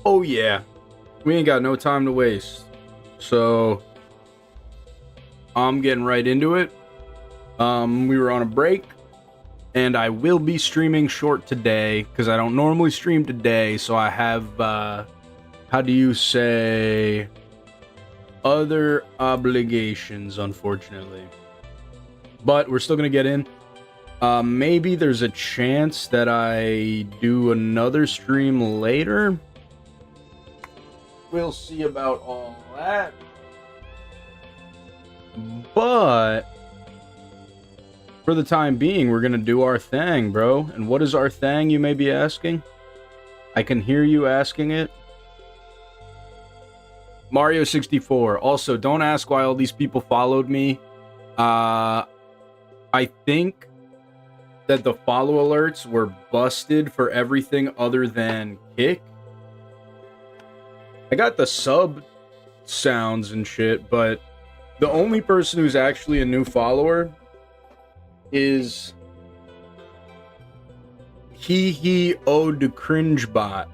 Oh yeah, we ain't got no time to waste. So I'm getting right into it. We were on a break, and I will be streaming short today because I don't normally stream today. So I have, how do you say, other obligations, unfortunately. But we're still gonna get in. Maybe there's a chance that I do another stream later. We'll see about all that. But for the time being, we're gonna do our thing, bro. And what is our thing, you may be asking? I can hear you asking it. Mario 64. Also, don't ask why all these people followed me. I think that the follow alerts were busted for everything other than kick. I got the sub sounds and shit, but the only person who's actually a new follower is he owed the cringe bot.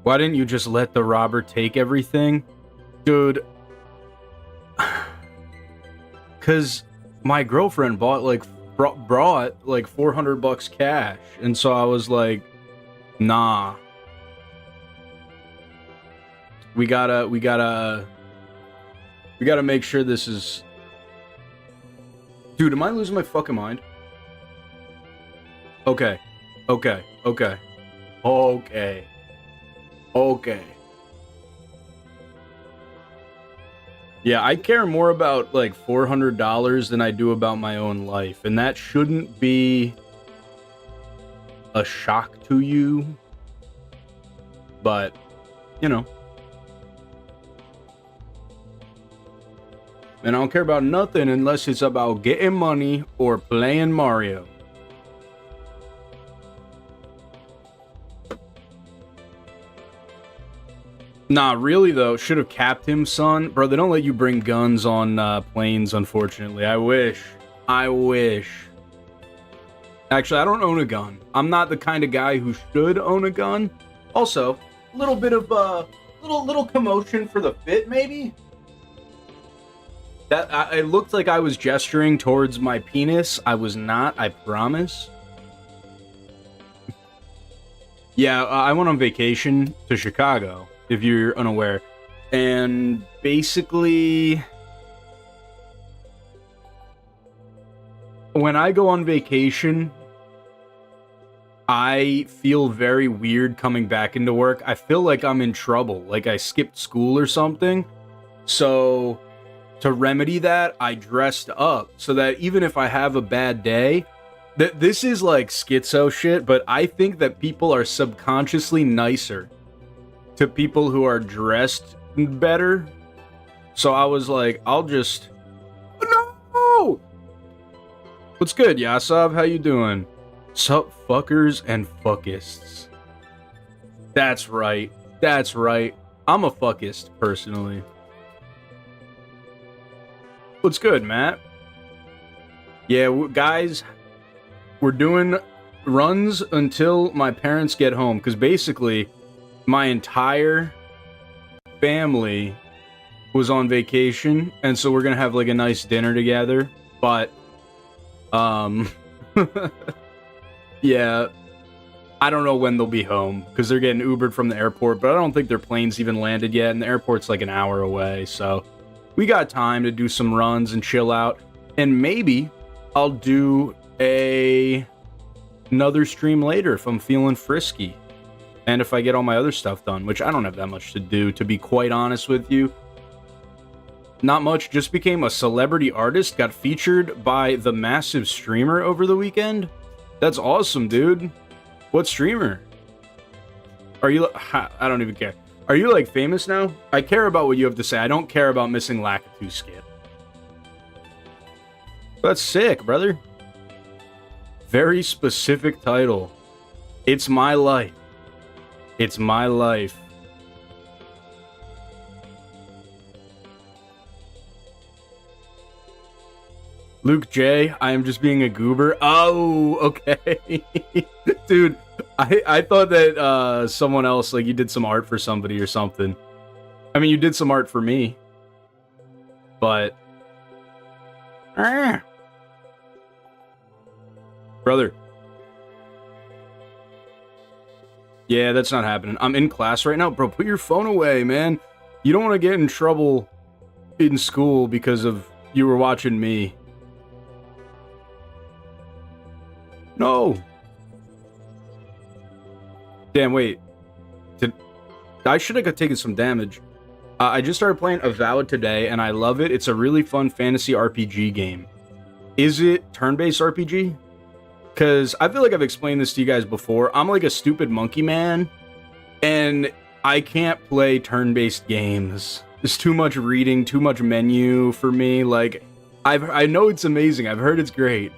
Why didn't you just let the robber take everything? Dude, because my girlfriend brought like $400 cash, and so I was like, nah. We gotta make sure this is... Dude, am I losing my fucking mind? Okay. Yeah, I care more about like $400 than I do about my own life, and that shouldn't be a shock to you, but you know. And I don't care about nothing unless it's about getting money or playing Mario. Nah, really though, should have capped him, son. Bro, they don't let you bring guns on planes, unfortunately. I wish. Actually, I don't own a gun. I'm not the kind of guy who should own a gun. Also, a little bit of little commotion for the fit, maybe. That it looked like I was gesturing towards my penis. I was not, I promise. Yeah, I went on vacation to Chicago, if you're unaware. And basically, when I go on vacation, I feel very weird coming back into work. I feel like I'm in trouble, like I skipped school or something. So to remedy that, I dressed up so that even if I have a bad day, this is like schizo shit, but I think that people are subconsciously nicer to people who are dressed better. So I was like, I'll just... No! What's good, Yasab? How you doing? Sup, fuckers and fuckists. That's right. I'm a fuckist, personally. What's good, Matt? Yeah, guys, we're doing runs until my parents get home, because basically my entire family was on vacation, and so we're gonna have like a nice dinner together, but yeah, I don't know when they'll be home, because they're getting Ubered from the airport, but I don't think their plane's even landed yet, and the airport's like an hour away, so we got time to do some runs and chill out, and maybe I'll do another stream later if I'm feeling frisky, and if I get all my other stuff done, which I don't have that much to do, to be quite honest with you. Not much, just became a celebrity artist, got featured by the massive streamer over the weekend. That's awesome, dude. What streamer? Are you... I don't even care. Are you, like, famous now? I care about what you have to say. I don't care about missing Lakitu skit. That's sick, brother. Very specific title. It's my life. It's my life. Luke J, I am just being a goober. Oh, okay. Dude, I thought that someone else, like you did some art for somebody or something. I mean, you did some art for me. But... Brother. Yeah, that's not happening. I'm in class right now. Bro, put your phone away, man. You don't want to get in trouble in school because of you were watching me. No. Damn, wait. I should have taken some damage. I just started playing Avowed today, and I love it. It's a really fun fantasy RPG game. Is it turn-based RPG? Because I feel like I've explained this to you guys before. I'm like a stupid monkey man, and I can't play turn-based games. There's too much reading, too much menu for me. Like, I know it's amazing. I've heard it's great.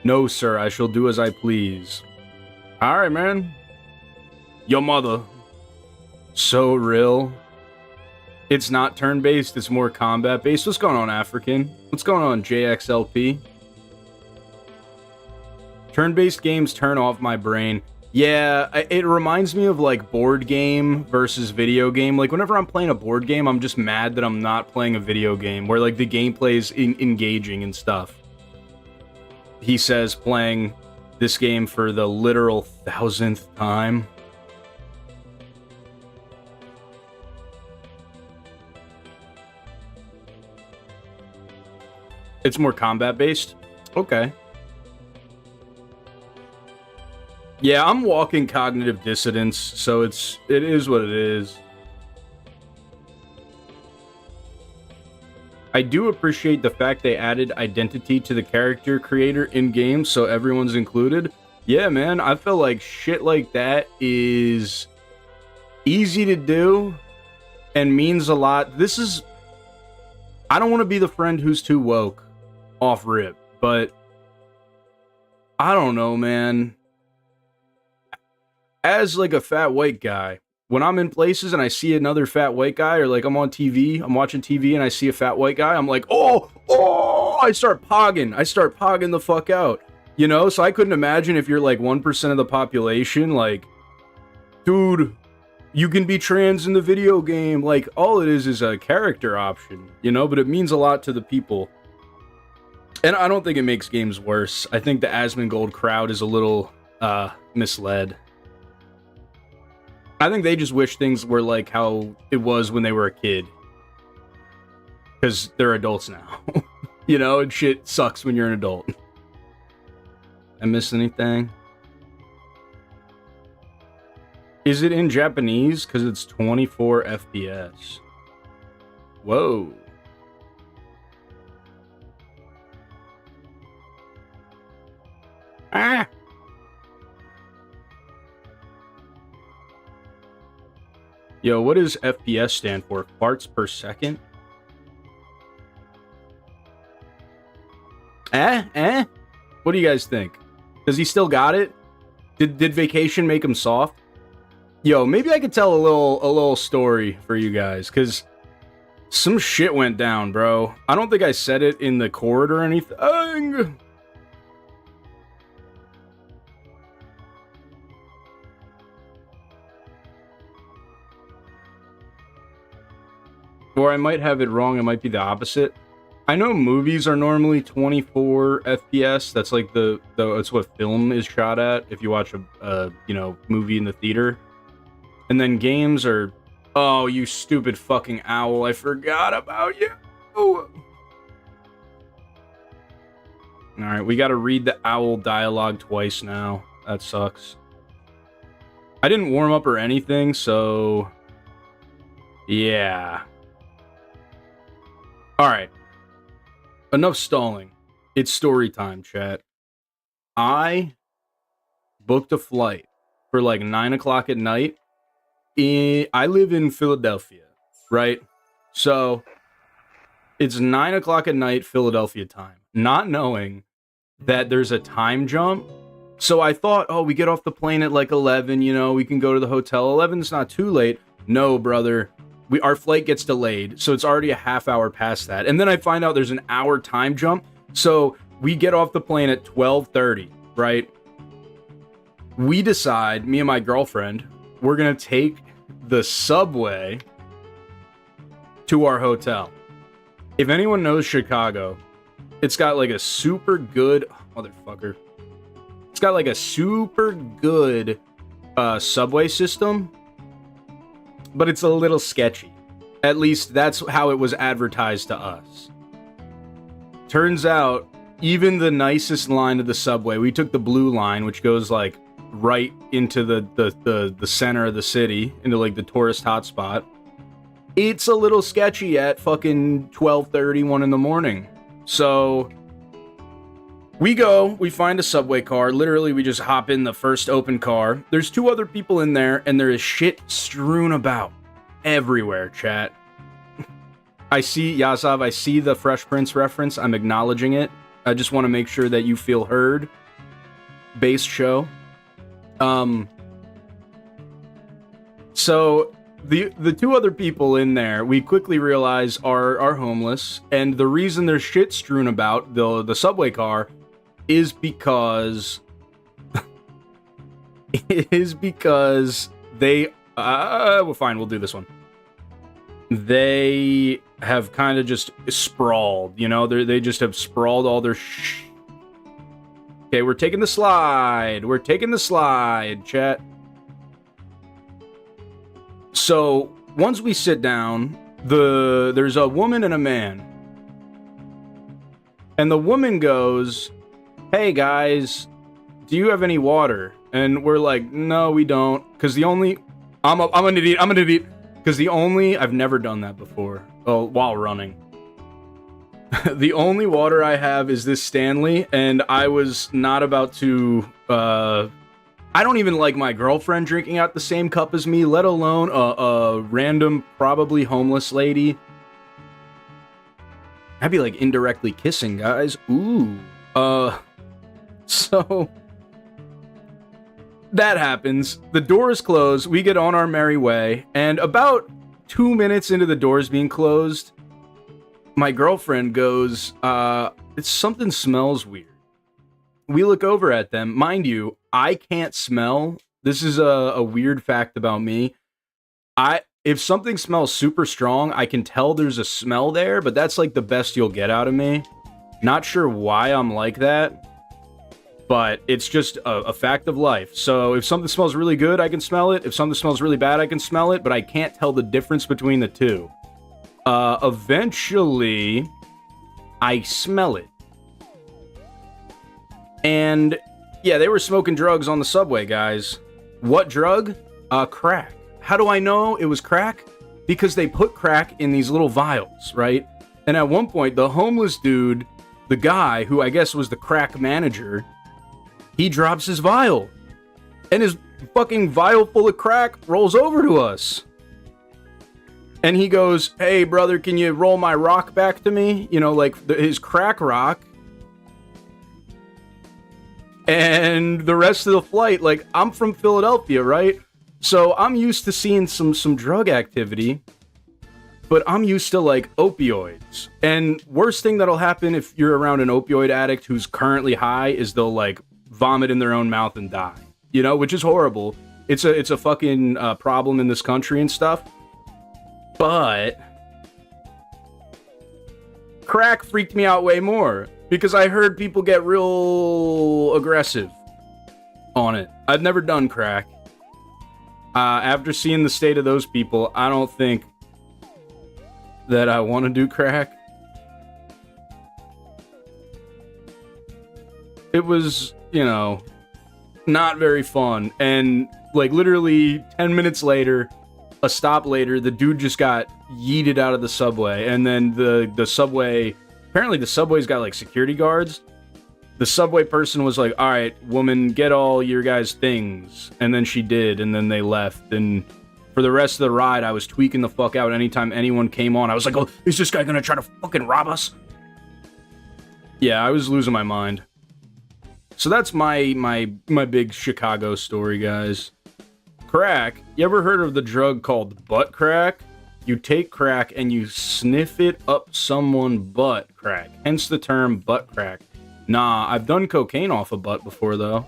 No, sir, I shall do as I please. Alright, man. Your mother. So real. It's not turn-based, it's more combat-based. What's going on, African? What's going on, JXLP? Turn-based games turn off my brain. Yeah, it reminds me of, like, board game versus video game. Like, whenever I'm playing a board game, I'm just mad that I'm not playing a video game, where, like, the gameplay is engaging and stuff. He says playing this game for the literal 1000th time. It's more combat-based? Okay. Yeah, I'm walking cognitive dissonance, so it is what it is. I do appreciate the fact they added identity to the character creator in games, so everyone's included. Yeah, man, I feel like shit like that is easy to do and means a lot. This is... I don't want to be the friend who's too woke off rip, but I don't know, man. As like a fat white guy, when I'm in places and I see another fat white guy, or like I'm on TV, I'm watching TV and I see a fat white guy, I'm like, oh, I start pogging the fuck out, you know? So I couldn't imagine if you're like 1% of the population, like, dude, you can be trans in the video game. Like, all it is a character option, you know? But it means a lot to the people. And I don't think it makes games worse. I think the Asmongold crowd is a little misled. I think they just wish things were like how it was when they were a kid. Because they're adults now. You know, and shit sucks when you're an adult. I miss anything? Is it in Japanese? Because it's 24 FPS. Whoa. Ah! Yo, what does FPS stand for? Farts per second? What do you guys think? Does he still got it? Did vacation make him soft? Yo, maybe I could tell a little story for you guys, because some shit went down, bro. I don't think I said it in the chord or anything. Or I might have it wrong. It might be the opposite. I know movies are normally 24 FPS. That's like that's what film is shot at if you watch a movie in the theater. And then games are... Oh, you stupid fucking owl. I forgot about you. Alright, we gotta read the owl dialogue twice now. That sucks. I didn't warm up or anything, so... Yeah. Alright. Enough stalling. It's story time, chat. I booked a flight for like 9 o'clock at night. I live in Philadelphia, right? So, it's 9 o'clock at night, Philadelphia time. Not knowing that there's a time jump. So I thought, oh, we get off the plane at like 11, you know, we can go to the hotel. 11's not too late. No, brother. Our flight gets delayed, so it's already a half hour past that. And then I find out there's an hour time jump. So we get off the plane at 12:30, right? We decide, me and my girlfriend, we're gonna take the subway to our hotel. If anyone knows Chicago, it's got like a super good motherfucker. It's got like a super good subway system, but it's a little sketchy. At least that's how it was advertised to us. Turns out, even the nicest line of the subway, we took the blue line, which goes like right into the center of the city, into like the tourist hotspot. It's a little sketchy at fucking 12:30, 1 in the morning. So we go, we find a subway car. Literally, we just hop in the first open car. There's 2 other people in there, and there is shit strewn about everywhere, chat. I see, Yasav, I see the Fresh Prince reference. I'm acknowledging it. I just want to make sure that you feel heard. Based show. So the 2 other people in there, we quickly realize are homeless, and the reason there's shit strewn about the subway car is because they well, fine, we'll do this one. They have kind of just sprawled, you know, they just have sprawled all their Okay, we're taking the slide. We're taking the slide, chat. So, once we sit down, there's a woman and a man. And the woman goes, "Hey guys, do you have any water?" And we're like, "No, we don't." Because the only... I'm an idiot. Because the only... I've never done that before. Oh, while running. The only water I have is this Stanley, and I was not about to... I don't even like my girlfriend drinking out the same cup as me, let alone a random, probably homeless lady. I'd be like indirectly kissing, guys. Ooh. So... that happens. The doors close. We get on our merry way. And about 2 minutes into the doors being closed, my girlfriend goes, something smells weird. We look over at them. Mind you, I can't smell. This is a weird fact about me. If something smells super strong, I can tell there's a smell there, but that's like the best you'll get out of me. Not sure why I'm like that, but it's just a fact of life. So if something smells really good, I can smell it. If something smells really bad, I can smell it, but I can't tell the difference between the two. Eventually, I smell it. And yeah, they were smoking drugs on the subway, guys. What drug? Crack. How do I know it was crack? Because they put crack in these little vials, right? And at one point, the homeless dude, the guy who I guess was the crack manager, he drops his vial. And his fucking vial full of crack rolls over to us. And he goes, "Hey, brother, can you roll my rock back to me?" You know, like his crack rock. And the rest of the flight, like, I'm from Philadelphia, right? So I'm used to seeing some drug activity. But I'm used to, like, opioids. And worst thing that'll happen if you're around an opioid addict who's currently high is they'll, like, vomit in their own mouth and die. You know, which is horrible. It's a fucking problem in this country and stuff. But crack freaked me out way more because I heard people get real aggressive on it. I've never done crack. After seeing the state of those people, I don't think that I want to do crack. It was, you know, not very fun. And like literally 10 minutes later, a stop later, the dude just got yeeted out of the subway. And then the subway, apparently the subway's got like security guards. The subway person was like, "All right, woman, get all your guys' things." And then she did, and then they left. And for the rest of the ride, I was tweaking the fuck out anytime anyone came on. I was like, "Oh, is this guy gonna try to fucking rob us?" Yeah, I was losing my mind. So that's my big Chicago story, guys. Crack. You ever heard of the drug called butt crack? You take crack and you sniff it up someone's butt. crack, hence the term butt crack. Nah, I've done cocaine off a butt before, though.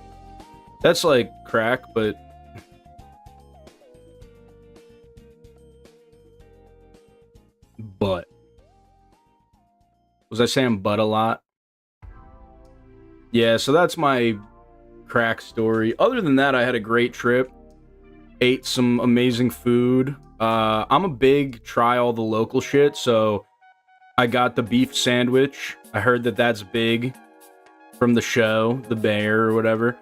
That's like crack, but... butt. Was I saying butt a lot? Yeah, so that's my crack story. Other than that, I had a great trip. Ate some amazing food. I'm a big try all the local shit, so I got the beef sandwich. I heard that that's big from the show, The Bear or whatever.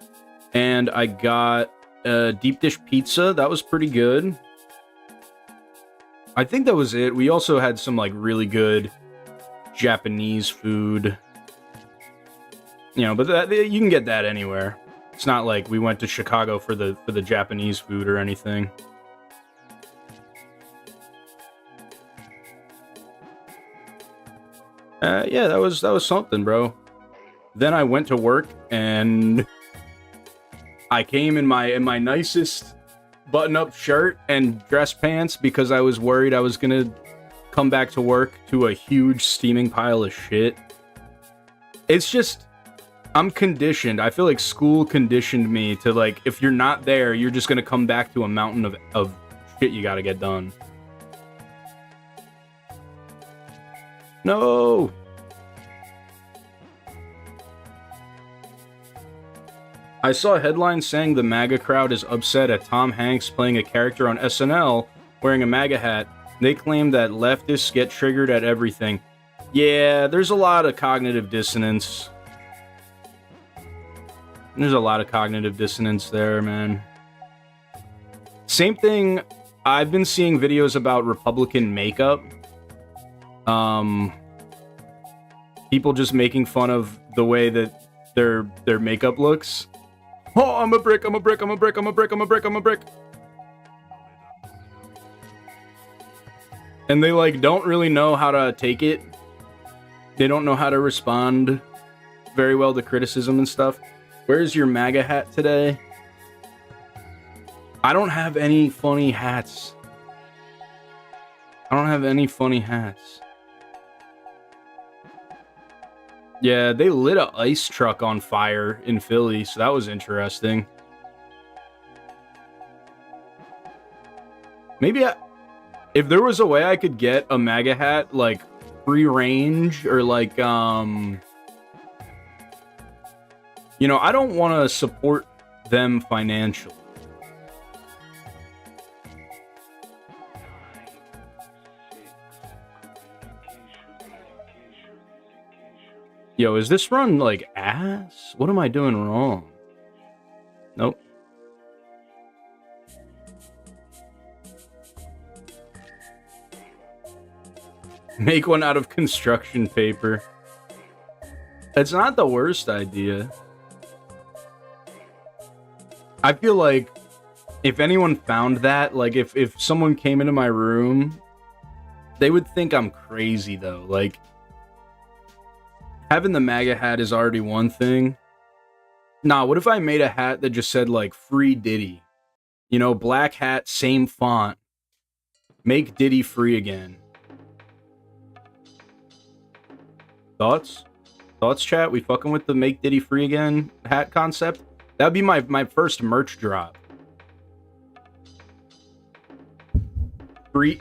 And I got a deep dish pizza. That was pretty good. I think that was it. We also had some like really good Japanese food. You know, but you can get that anywhere. It's not like we went to Chicago for the Japanese food or anything. Yeah, that was something, bro. Then I went to work and I came in my nicest button-up shirt and dress pants because I was worried I was gonna come back to work to a huge steaming pile of shit. It's just, I'm conditioned. I feel like school conditioned me to, like, if you're not there, you're just gonna come back to a mountain of shit you gotta get done. No! I saw a headline saying the MAGA crowd is upset at Tom Hanks playing a character on SNL wearing a MAGA hat. They claim that leftists get triggered at everything. Yeah, there's a lot of cognitive dissonance. There's a lot of cognitive dissonance there, man. Same thing, I've been seeing videos about Republican makeup. People just making fun of the way that their makeup looks. Oh, I'm a brick, I'm a brick, I'm a brick, I'm a brick, I'm a brick, I'm a brick. And they, like, don't really know how to take it. They don't know how to respond very well to criticism and stuff. Where's your MAGA hat today? I don't have any funny hats. I don't have any funny hats. Yeah, they lit an ice truck on fire in Philly, so that was interesting. Maybe if there was a way I could get a MAGA hat, like, free range, or like, you know, I don't want to support them financially. Yo, is this run, like, ass? What am I doing wrong? Nope. Make one out of construction paper. It's not the worst idea. I feel like if anyone found that, like, if someone came into my room, they would think I'm crazy, though. Like, having the MAGA hat is already one thing. Nah, what if I made a hat that just said, like, free Diddy? You know, black hat, same font. Make Diddy free again. Thoughts? Thoughts, chat? We fucking with the make Diddy free again hat concept? That'd be my first merch drop. Free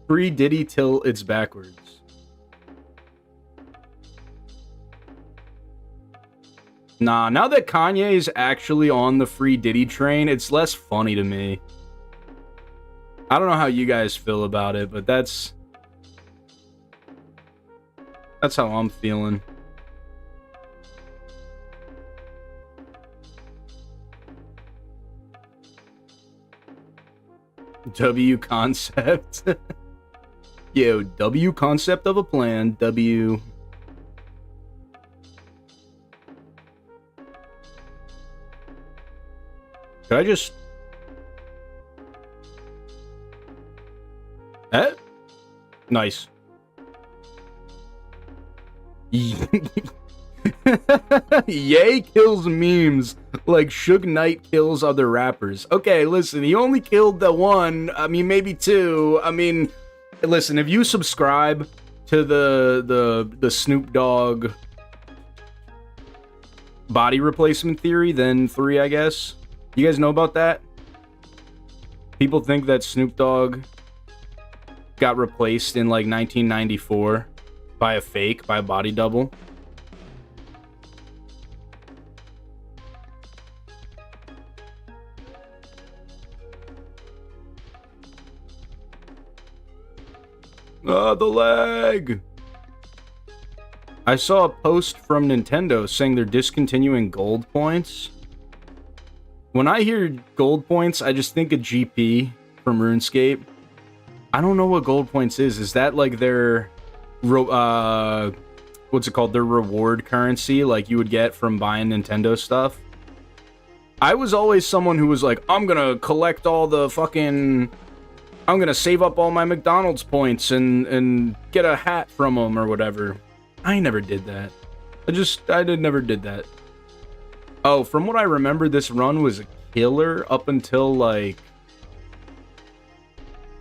Diddy till it's backwards. Nah, now that Kanye is actually on the free Diddy train, it's less funny to me. I don't know how you guys feel about it, but that's how I'm feeling. W concept. Yo, W concept of a plan. W. Could I just... Nice. Ye kills memes like Suge Knight kills other rappers. Okay, listen, he only killed the one. I mean, maybe two. I mean, listen, if you subscribe to the Snoop Dogg body replacement theory than 3, I guess. You guys know about that? People think that Snoop Dogg got replaced in like 1994 by a body double. The leg! I saw a post from Nintendo saying they're discontinuing gold points. When I hear gold points, I just think of GP from RuneScape. I don't know what gold points is. Is that like their, what's it called? Their reward currency, like you would get from buying Nintendo stuff? I was always someone who was like, I'm gonna collect all the fucking... I'm gonna save up all my McDonald's points and get a hat from them or whatever. I never did that. Never did that. Oh, from what I remember, this run was a killer up until, like...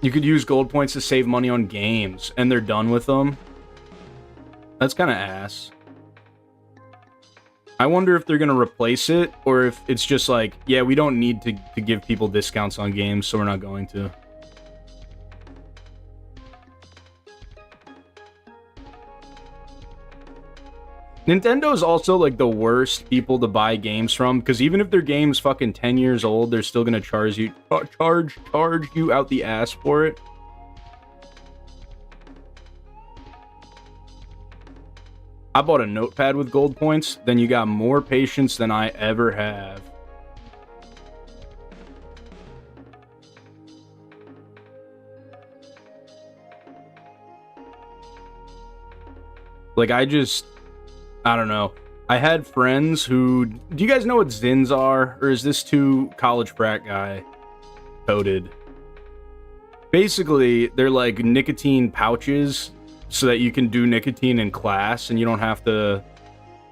You could use gold points to save money on games, and they're done with them. That's kind of ass. I wonder if they're gonna replace it, or if it's just like, yeah, we don't need to give people discounts on games, so we're not going to. Nintendo's also, like, the worst people to buy games from, because even if their game's fucking 10 years old, they're still gonna charge you out the ass for it. I bought a notepad with gold points, then you got more patience than I ever have. Like, I don't know. I had friends who... Do you guys know what Zins are? Or is this too college frat guy coded? Basically, they're like nicotine pouches so that you can do nicotine in class and you don't have to...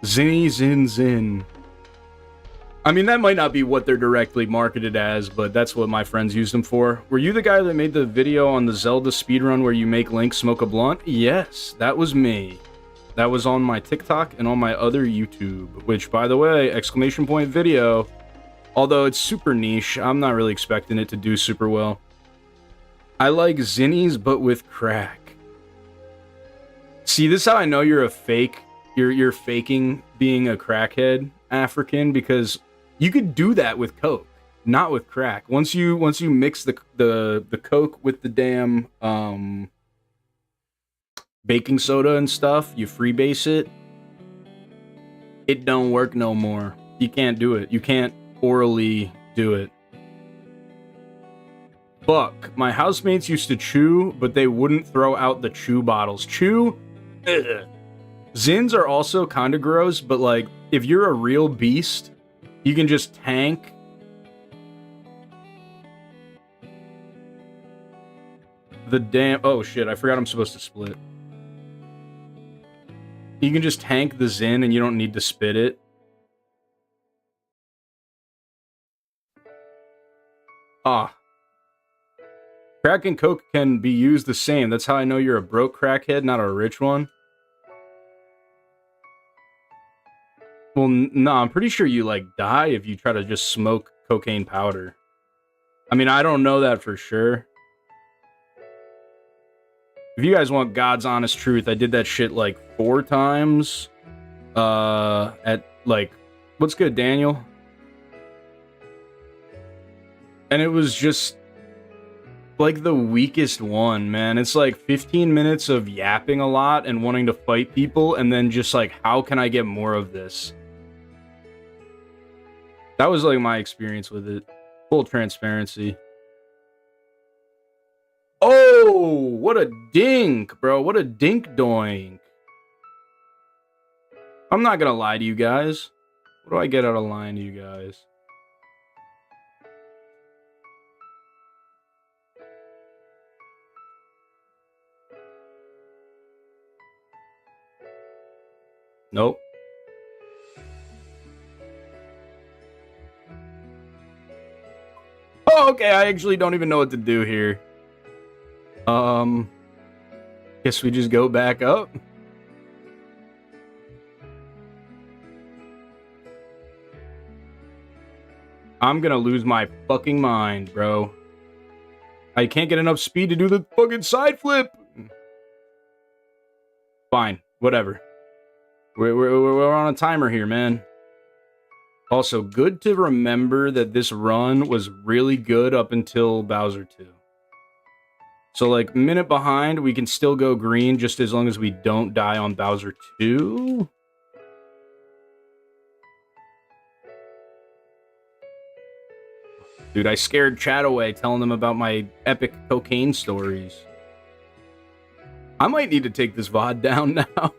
Zinny, zin, zin. I mean, that might not be what they're directly marketed as, but that's what my friends used them for. Were you the guy that made the video on the Zelda speedrun where you make Link smoke a blunt? Yes, that was me. That was on my TikTok and on my other YouTube, which, by the way, exclamation point video, although it's super niche, I'm not really expecting it to do super well. I like Zinnies, but with crack. See, this is how I know you're a fake. You're faking being a crackhead African, because you could do that with Coke, not with crack. Once you mix the Coke with the damn baking soda and stuff, you freebase it, it don't work no more. You can't do it. You can't orally do it. Fuck. My housemates used to chew, but they wouldn't throw out the chew bottles. Chew? Ugh. Zins are also kind of gross, but like, if you're a real beast, you can just tank the damn... Oh shit, I forgot I'm supposed to split. You can just tank the Zin and you don't need to spit it. Ah. Crack and Coke can be used the same. That's how I know you're a broke crackhead, not a rich one. Well, no, I'm pretty sure you, like, die if you try to just smoke cocaine powder. I mean, I don't know that for sure. If you guys want God's honest truth, I did that shit like 4 times. At like, what's good, Daniel? And it was just like the weakest one, man. It's like 15 minutes of yapping a lot and wanting to fight people, and then just like, how can I get more of this? That was like my experience with it. Full transparency. Oh, what a dink, bro. What a dink doink. I'm not gonna lie to you guys. What do I get out of lying to you guys? Nope. Oh, okay. I actually don't even know what to do here. Guess we just go back up. I'm gonna lose my fucking mind, bro. I can't get enough speed to do the fucking side flip. Fine, whatever. We're on a timer here, man. Also, good to remember that this run was really good up until Bowser 2. So, like, minute behind, we can still go green just as long as we don't die on Bowser 2. Dude, I scared Chad away telling them about my epic cocaine stories. I might need to take this VOD down now.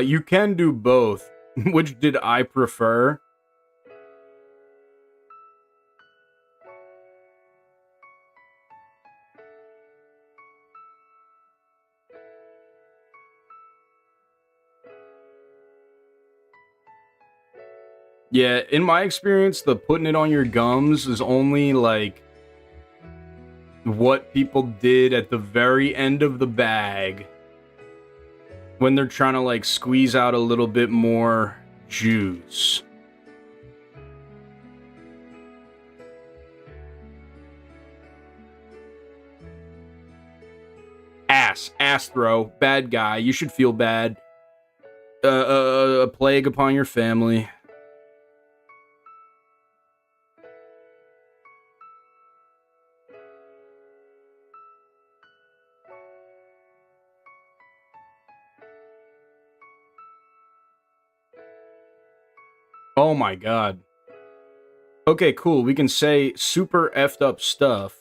You can do both. Which did I prefer? Yeah, in my experience, the putting it on your gums is only, like, what people did at the very end of the bag when they're trying to, like, squeeze out a little bit more juice. Ass throw, bad guy, you should feel bad. A plague upon your family. Oh my god. Okay, cool. We can say super effed up stuff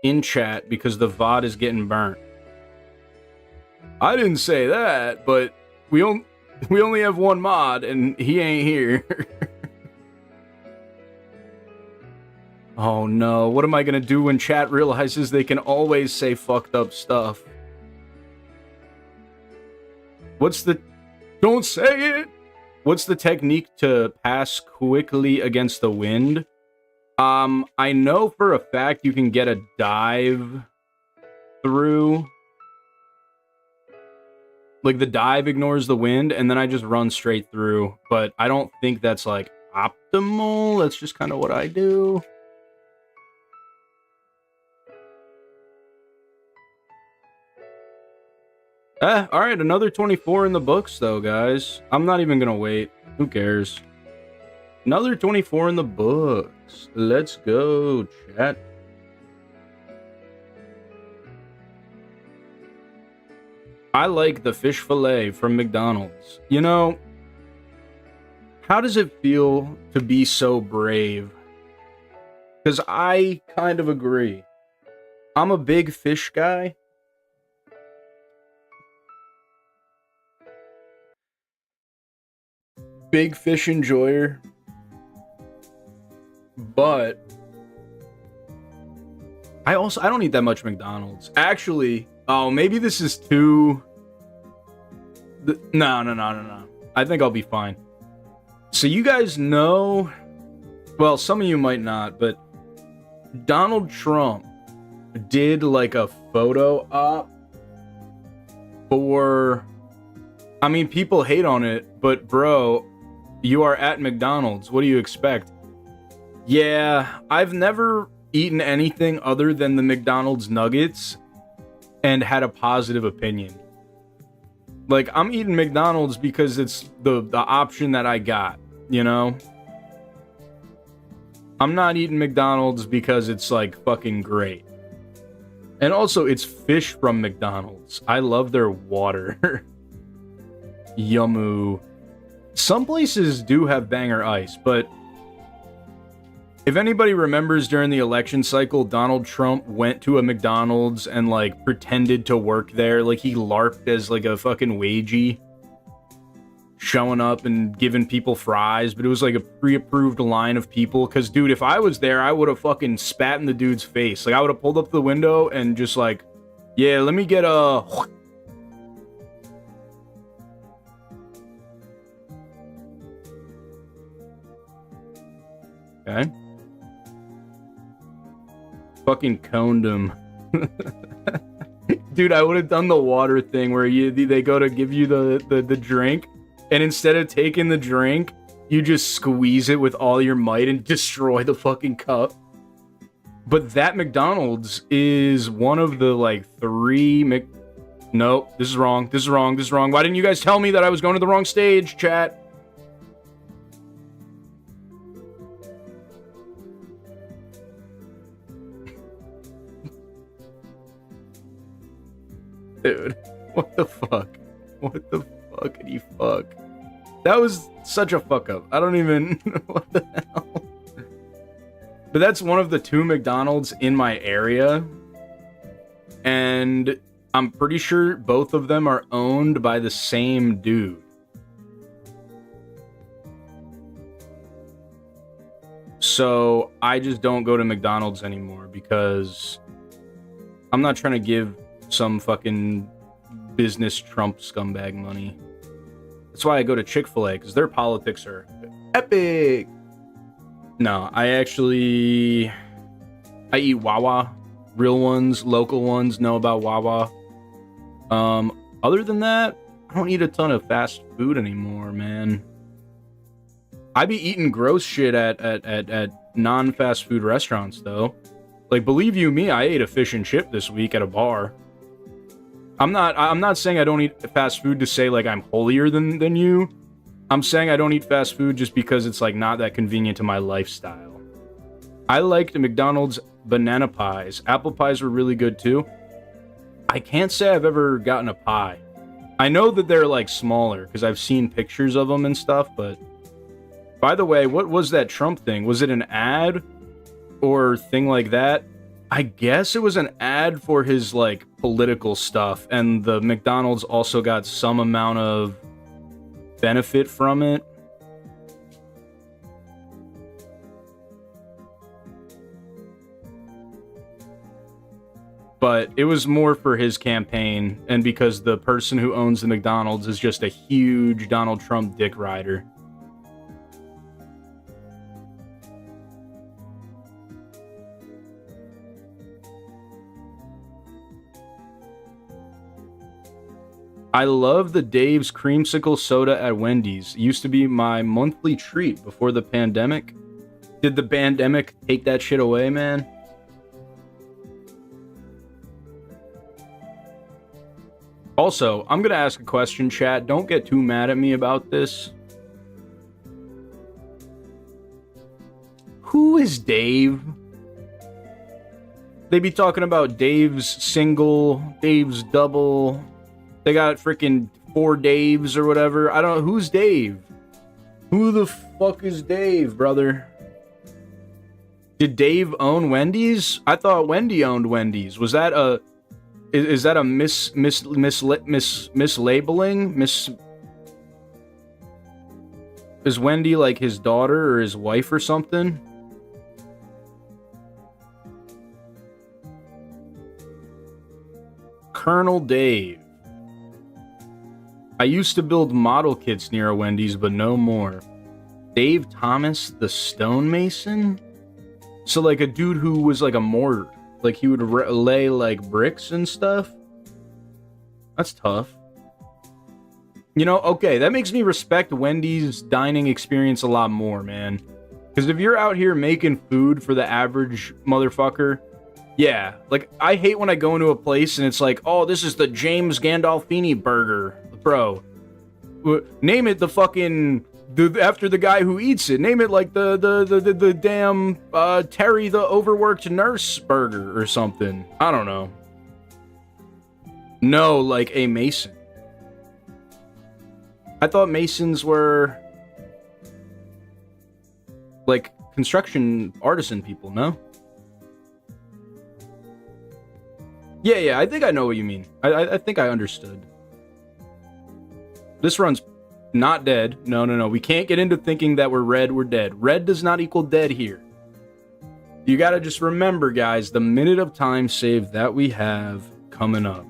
in chat because the VOD is getting burnt. I didn't say that, but we only have one mod and he ain't here. Oh no, what am I gonna do when chat realizes they can always say fucked up stuff? Don't say it! What's the technique to pass quickly against the wind? I know for a fact you can get a dive through. Like, the dive ignores the wind, and then I just run straight through. But I don't think that's, like, optimal. That's just kind of what I do. Alright, another 24 in the books, though, guys. I'm not even gonna wait. Who cares? Another 24 in the books. Let's go, chat. I like the fish fillet from McDonald's. You know, how does it feel to be so brave? Because I kind of agree. I'm a big fish guy. Big fish enjoyer. But I don't eat that much McDonald's. Actually, oh, maybe this is too... No. I think I'll be fine. So you guys know... Well, some of you might not, but Donald Trump did, like, a photo op for... I mean, people hate on it, but bro, you are at McDonald's. What do you expect? Yeah, I've never eaten anything other than the McDonald's nuggets and had a positive opinion. Like, I'm eating McDonald's because it's the option that I got, you know? I'm not eating McDonald's because it's, like, fucking great. And also, it's fish from McDonald's. I love their water. Yummoo. Some places do have banger ice, but if anybody remembers during the election cycle, Donald Trump went to a McDonald's and, like, pretended to work there. Like, he LARPed as, like, a fucking wagey. showing up and giving people fries, but it was like a pre-approved line of people. Because, dude, if I was there, I would have fucking spat in the dude's face. Like, I would have pulled up the window and just like, yeah, let me get a... Okay. Fucking coned him. Dude, I would have done the water thing where they go to give you the drink, and instead of taking the drink, you just squeeze it with all your might and destroy the fucking cup. But that McDonald's is one of the, like, 3 Nope, this is wrong. This is wrong. This is wrong. Why didn't you guys tell me that I was going to the wrong stage, chat? Dude, what the fuck? What the fuckity fuck? That was such a fuck up. I don't even... What the hell? But that's one of the 2 McDonald's in my area. And I'm pretty sure both of them are owned by the same dude. So I just don't go to McDonald's anymore because I'm not trying to give some fucking business Trump scumbag money. That's why I go to Chick-fil-A, because their politics are epic. No, I eat Wawa. Real ones, local ones know about Wawa. Other than that, I don't eat a ton of fast food anymore, man. I be eating gross shit at non-fast food restaurants, though. Like, believe you me, I ate a fish and chip this week at a bar. I'm not saying I don't eat fast food to say, like, I'm holier than you. I'm saying I don't eat fast food just because it's, like, not that convenient to my lifestyle. I liked McDonald's banana pies. Apple pies were really good, too. I can't say I've ever gotten a pie. I know that they're, like, smaller, because I've seen pictures of them and stuff, but... By the way, what was that Trump thing? Was it an ad? Or thing like that? I guess it was an ad for his, like, political stuff, and the McDonald's also got some amount of benefit from it. But it was more for his campaign, and because the person who owns the McDonald's is just a huge Donald Trump dick rider. I love the Dave's creamsicle soda at Wendy's. It used to be my monthly treat before the pandemic. Did the pandemic take that shit away, man? Also, I'm gonna ask a question, chat. Don't get too mad at me about this. Who is Dave? They be talking about Dave's single, Dave's double... They got freaking 4 Daves or whatever. I don't know. Who's Dave? Who the fuck is Dave, brother? Did Dave own Wendy's? I thought Wendy owned Wendy's. Was that a... Is that a mislabeling? Is Wendy like his daughter or his wife or something? Colonel Dave. I used to build model kits near a Wendy's, but no more. Dave Thomas, the stonemason? So, like, a dude who was, like, a mortar. Like, he would lay, like, bricks and stuff? That's tough. You know, okay, that makes me respect Wendy's dining experience a lot more, man. Because if you're out here making food for the average motherfucker... Yeah, like, I hate when I go into a place and it's like, oh, this is the James Gandolfini burger. Bro, name it the fucking... after the guy who eats it. Name it like the damn Terry the overworked nurse burger or something. I don't know. No, like a mason. I thought masons were... like construction artisan people, no? Yeah, I think I know what you mean. I think I understood. This runs Not dead. No, no, no. We can't get into thinking that we're red, we're dead. Red does not equal dead here. You gotta just remember, guys, the minute of time save that we have coming up.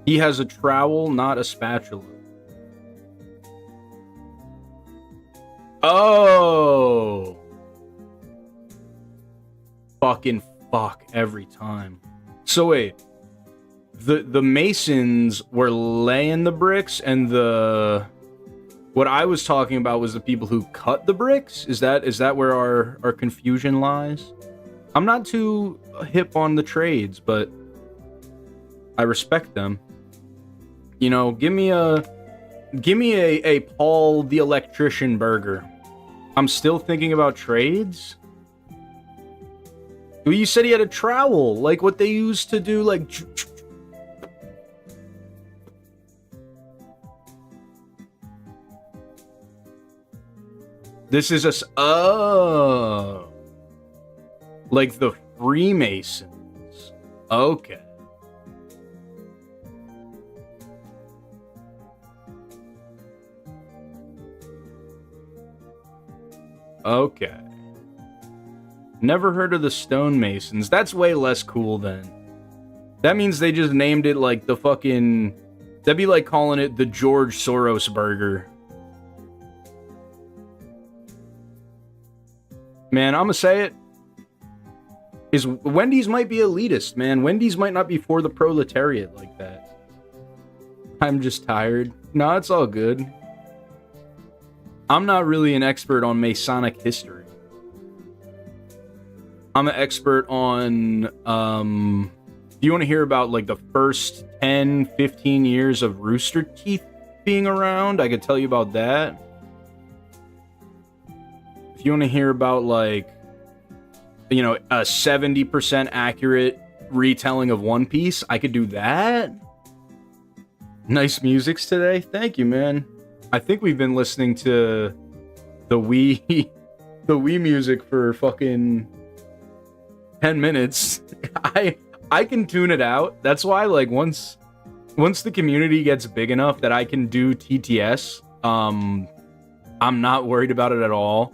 He has a trowel, not a spatula. Oh! Fucking fuck every time. So wait. The masons were laying the bricks, and what I was talking about was the people who cut the bricks? Is that where our confusion lies? I'm not too hip on the trades, but I respect them. You know, give me a Paul the electrician burger. I'm still thinking about trades. Well, you said he had a trowel, like what they used to do, like. This is like the Freemasons. Okay. Okay. Never heard of the stonemasons. That's way less cool then. That means they just named it like the fucking... That'd be like calling it the George Soros burger. Man, I'm gonna say it. Wendy's might be elitist, man. Wendy's might not be for the proletariat like that. I'm just tired. No, it's all good. I'm not really an expert on Masonic history. I'm an expert on, do you want to hear about, like, the first 10, 15 years of Rooster Teeth being around? I could tell you about that. If you want to hear about, like, you know, a 70% accurate retelling of One Piece, I could do that. Nice musics today. Thank you, man. I think we've been listening to the Wii music for fucking 10 minutes. I can tune it out. That's why, like, once the community gets big enough that I can do TTS, I'm not worried about it at all.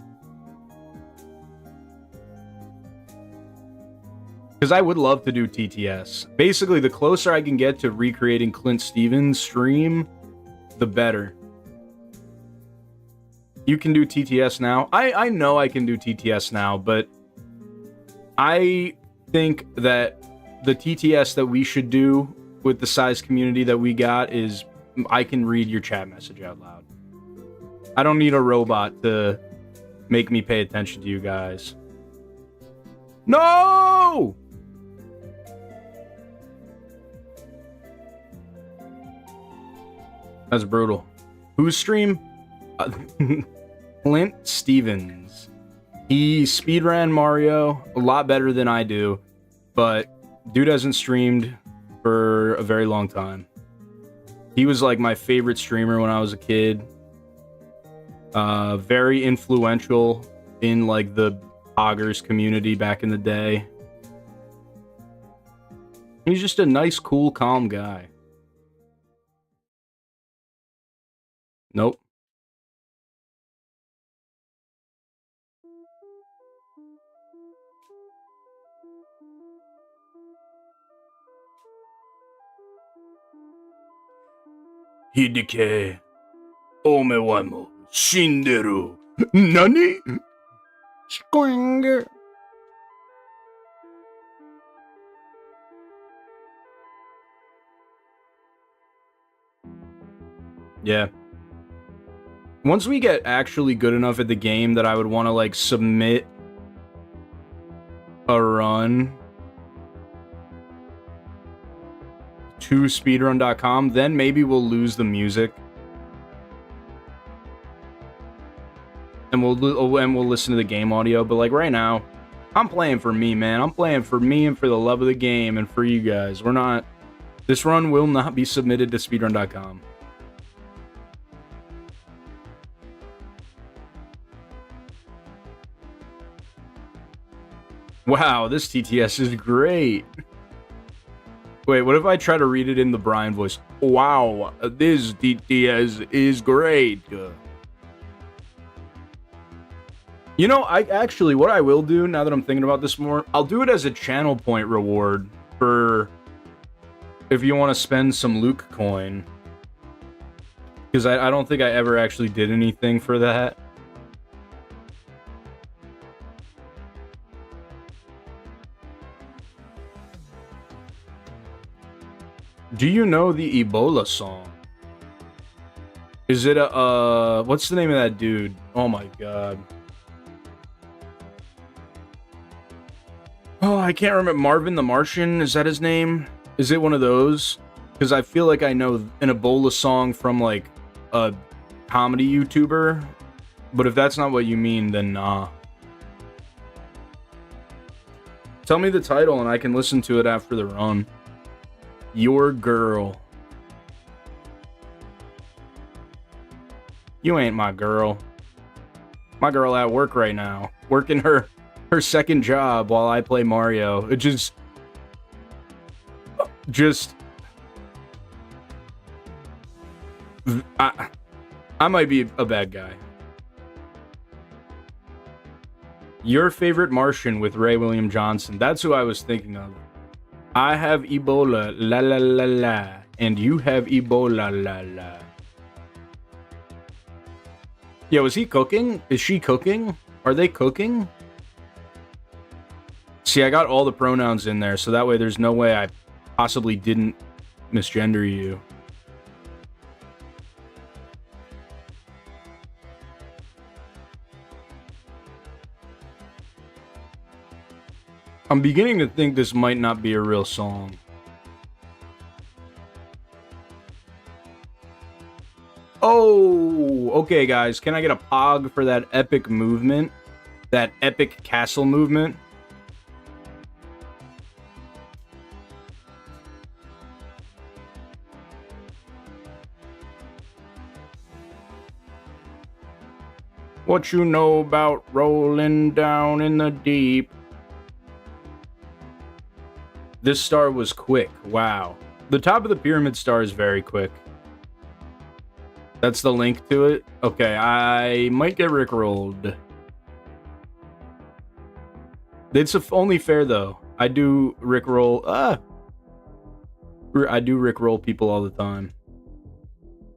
Because I would love to do TTS. Basically, the closer I can get to recreating Clint Stevens' stream, the better. You can do TTS now. I know I can do TTS now, but I think that the TTS that we should do with the size community that we got is I can read your chat message out loud. I don't need a robot to make me pay attention to you guys. No! That's brutal. Whose stream? Clint Stevens. He speedran Mario a lot better than I do, but dude hasn't streamed for a very long time. He was like my favorite streamer when I was a kid. Very influential in like the Poggers community back in the day. He's just a nice, cool, calm guy. Nope. Hidike, ome wa mo shinderu. Nani? Squing. Yeah. Once we get actually good enough at the game that I would want to, like, submit a run to speedrun.com, then maybe we'll lose the music. And we'll listen to the game audio, but, like, right now, I'm playing for me, man. I'm playing for me and for the love of the game and for you guys. This run will not be submitted to speedrun.com. Wow, this TTS is great. Wait, what if I try to read it in the Brian voice? Wow, this DTS is great. You know, I actually, what I will do now that I'm thinking about this more, I'll do it as a channel point reward for if you want to spend some Luke coin. Because I don't think I ever actually did anything for that. Do you know the Ebola song? Is it a, what's the name of that dude? Oh my god. Oh, I can't remember. Marvin the Martian, is that his name? Is it one of those? Because I feel like I know an Ebola song from, like, a comedy YouTuber. But if that's not what you mean, then nah. Tell me the title and I can listen to it after the run. Your girl. You ain't my girl. My girl at work right now. Working her second job while I play Mario. It just I might be a bad guy. Your favorite Martian with Ray William Johnson. That's who I was thinking of. I have Ebola, la la la la, and you have Ebola, la la. Yeah, was he cooking? Is she cooking? Are they cooking? See, I got all the pronouns in there, so that way there's no way I possibly didn't misgender you. I'm beginning to think this might not be a real song. Oh, okay, guys. Can I get a pog for that epic movement? That epic castle movement? What you know about rolling down in the deep? This star was quick. Wow. The top of the pyramid star is very quick. That's the link to it? Okay, I might get rickrolled. It's only fair, though. I do rickroll... I do rickroll people all the time.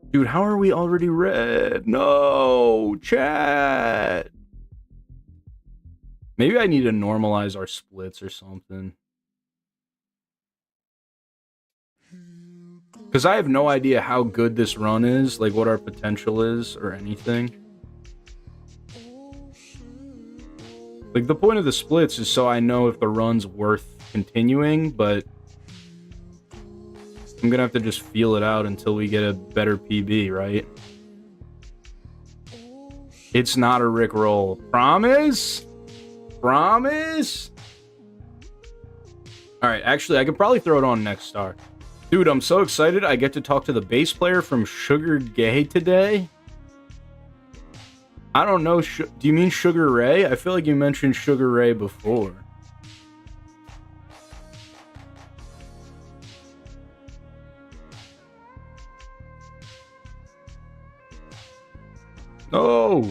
Dude, how are we already red? No! Chat! Maybe I need to normalize our splits or something. Because I have no idea how good this run is, like what our potential is, or anything. Like, the point of the splits is so I know if the run's worth continuing, but I'm gonna have to just feel it out until we get a better PB, right? It's not a rickroll. Promise? Promise? Alright, actually, I could probably throw it on next star. Dude, I'm so excited I get to talk to the bass player from Sugar Gay today. I don't know. Do you mean Sugar Ray? I feel like you mentioned Sugar Ray before. Oh.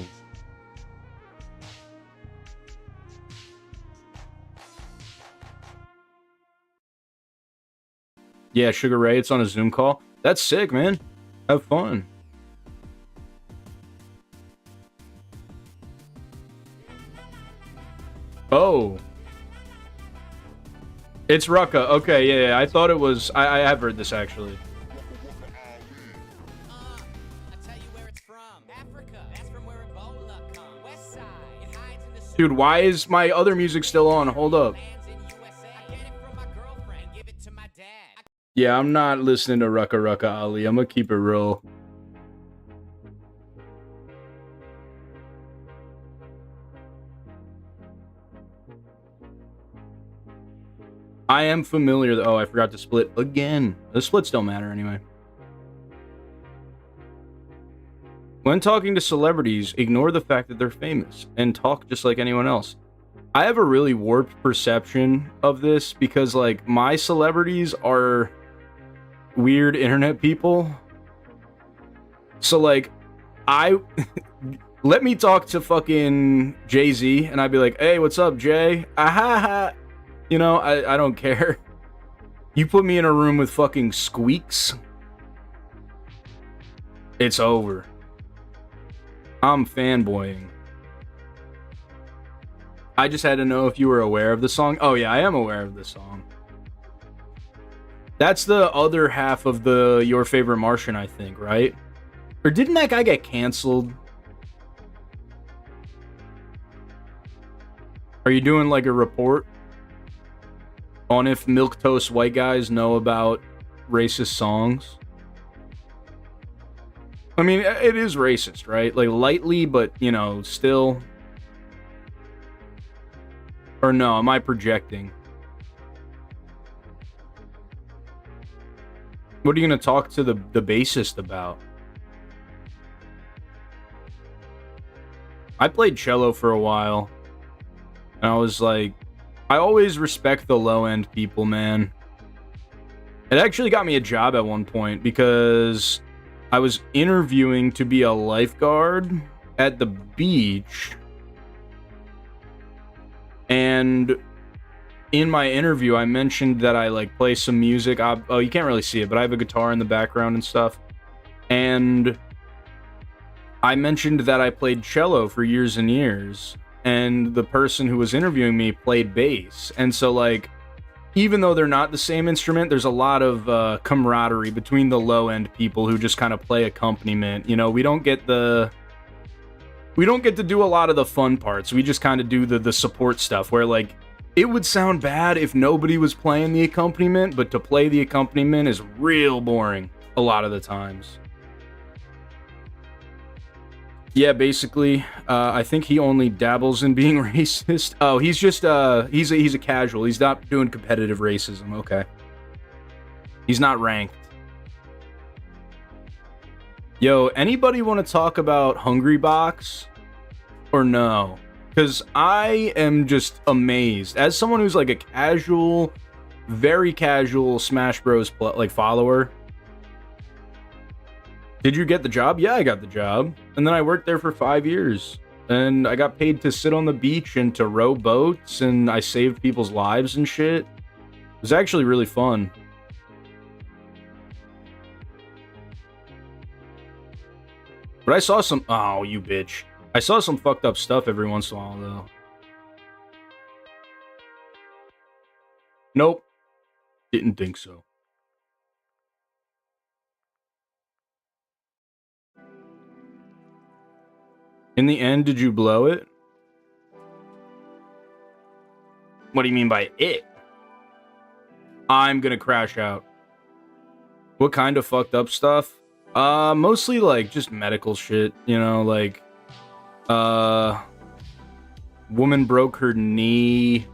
Yeah, Sugar Ray, it's on a Zoom call. That's sick, man. Have fun. Oh. It's Rucka. Okay, yeah. I thought it was... I have heard this, actually. Dude, why is my other music still on? Hold up. Yeah, I'm not listening to Rucka Rucka Ali. I'm gonna keep it real. I am familiar. Oh, I forgot to split again. The splits don't matter anyway. When talking to celebrities, ignore the fact that they're famous and talk just like anyone else. I have a really warped perception of this because, like, my celebrities are weird internet people. So like, let me talk to fucking Jay-Z and I'd be like, hey, what's up, Jay? Ahaha. You know, I don't care. You put me in a room with fucking squeaks, it's over. I'm fanboying. I just had to know if you were aware of the song. Oh yeah, I am aware of the song. That's the other half of the Your Favorite Martian, I think, right? Or didn't that guy get canceled? Are you doing like a report on if milquetoast white guys know about racist songs? I mean, it is racist, right? Like lightly, but you know, still. Or no, am I projecting? What are you gonna talk to the bassist about? I played cello for a while. And I was like, I always respect the low-end people, man. It actually got me a job at one point because I was interviewing to be a lifeguard at the beach. And in my interview, I mentioned that I like play some music. Oh, you can't really see it, but I have a guitar in the background and stuff. And I mentioned that I played cello for years and years. And the person who was interviewing me played bass. And so, like, even though they're not the same instrument, there's a lot of camaraderie between the low-end people who just kind of play accompaniment. You know, we don't get to do a lot of the fun parts. We just kind of do the support stuff where, like, it would sound bad if nobody was playing the accompaniment, but to play the accompaniment is real boring a lot of the times. Yeah, basically, I think he only dabbles in being racist. Oh, he's just, he's a casual. He's not doing competitive racism. Okay. He's not ranked. Yo, anybody want to talk about Hungrybox? Or no? Because I am just amazed. As someone who's like a casual, very casual Smash Bros. Like follower. Did you get the job? Yeah, I got the job. And then I worked there for 5 years. And I got paid to sit on the beach and to row boats. And I saved people's lives and shit. It was actually really fun. But I saw some... Oh, you bitch. I saw some fucked up stuff every once in a while, though. Nope. Didn't think so. In the end, did you blow it? What do you mean by it? I'm gonna crash out. What kind of fucked up stuff? Mostly like just medical shit, you know, like woman broke her knee.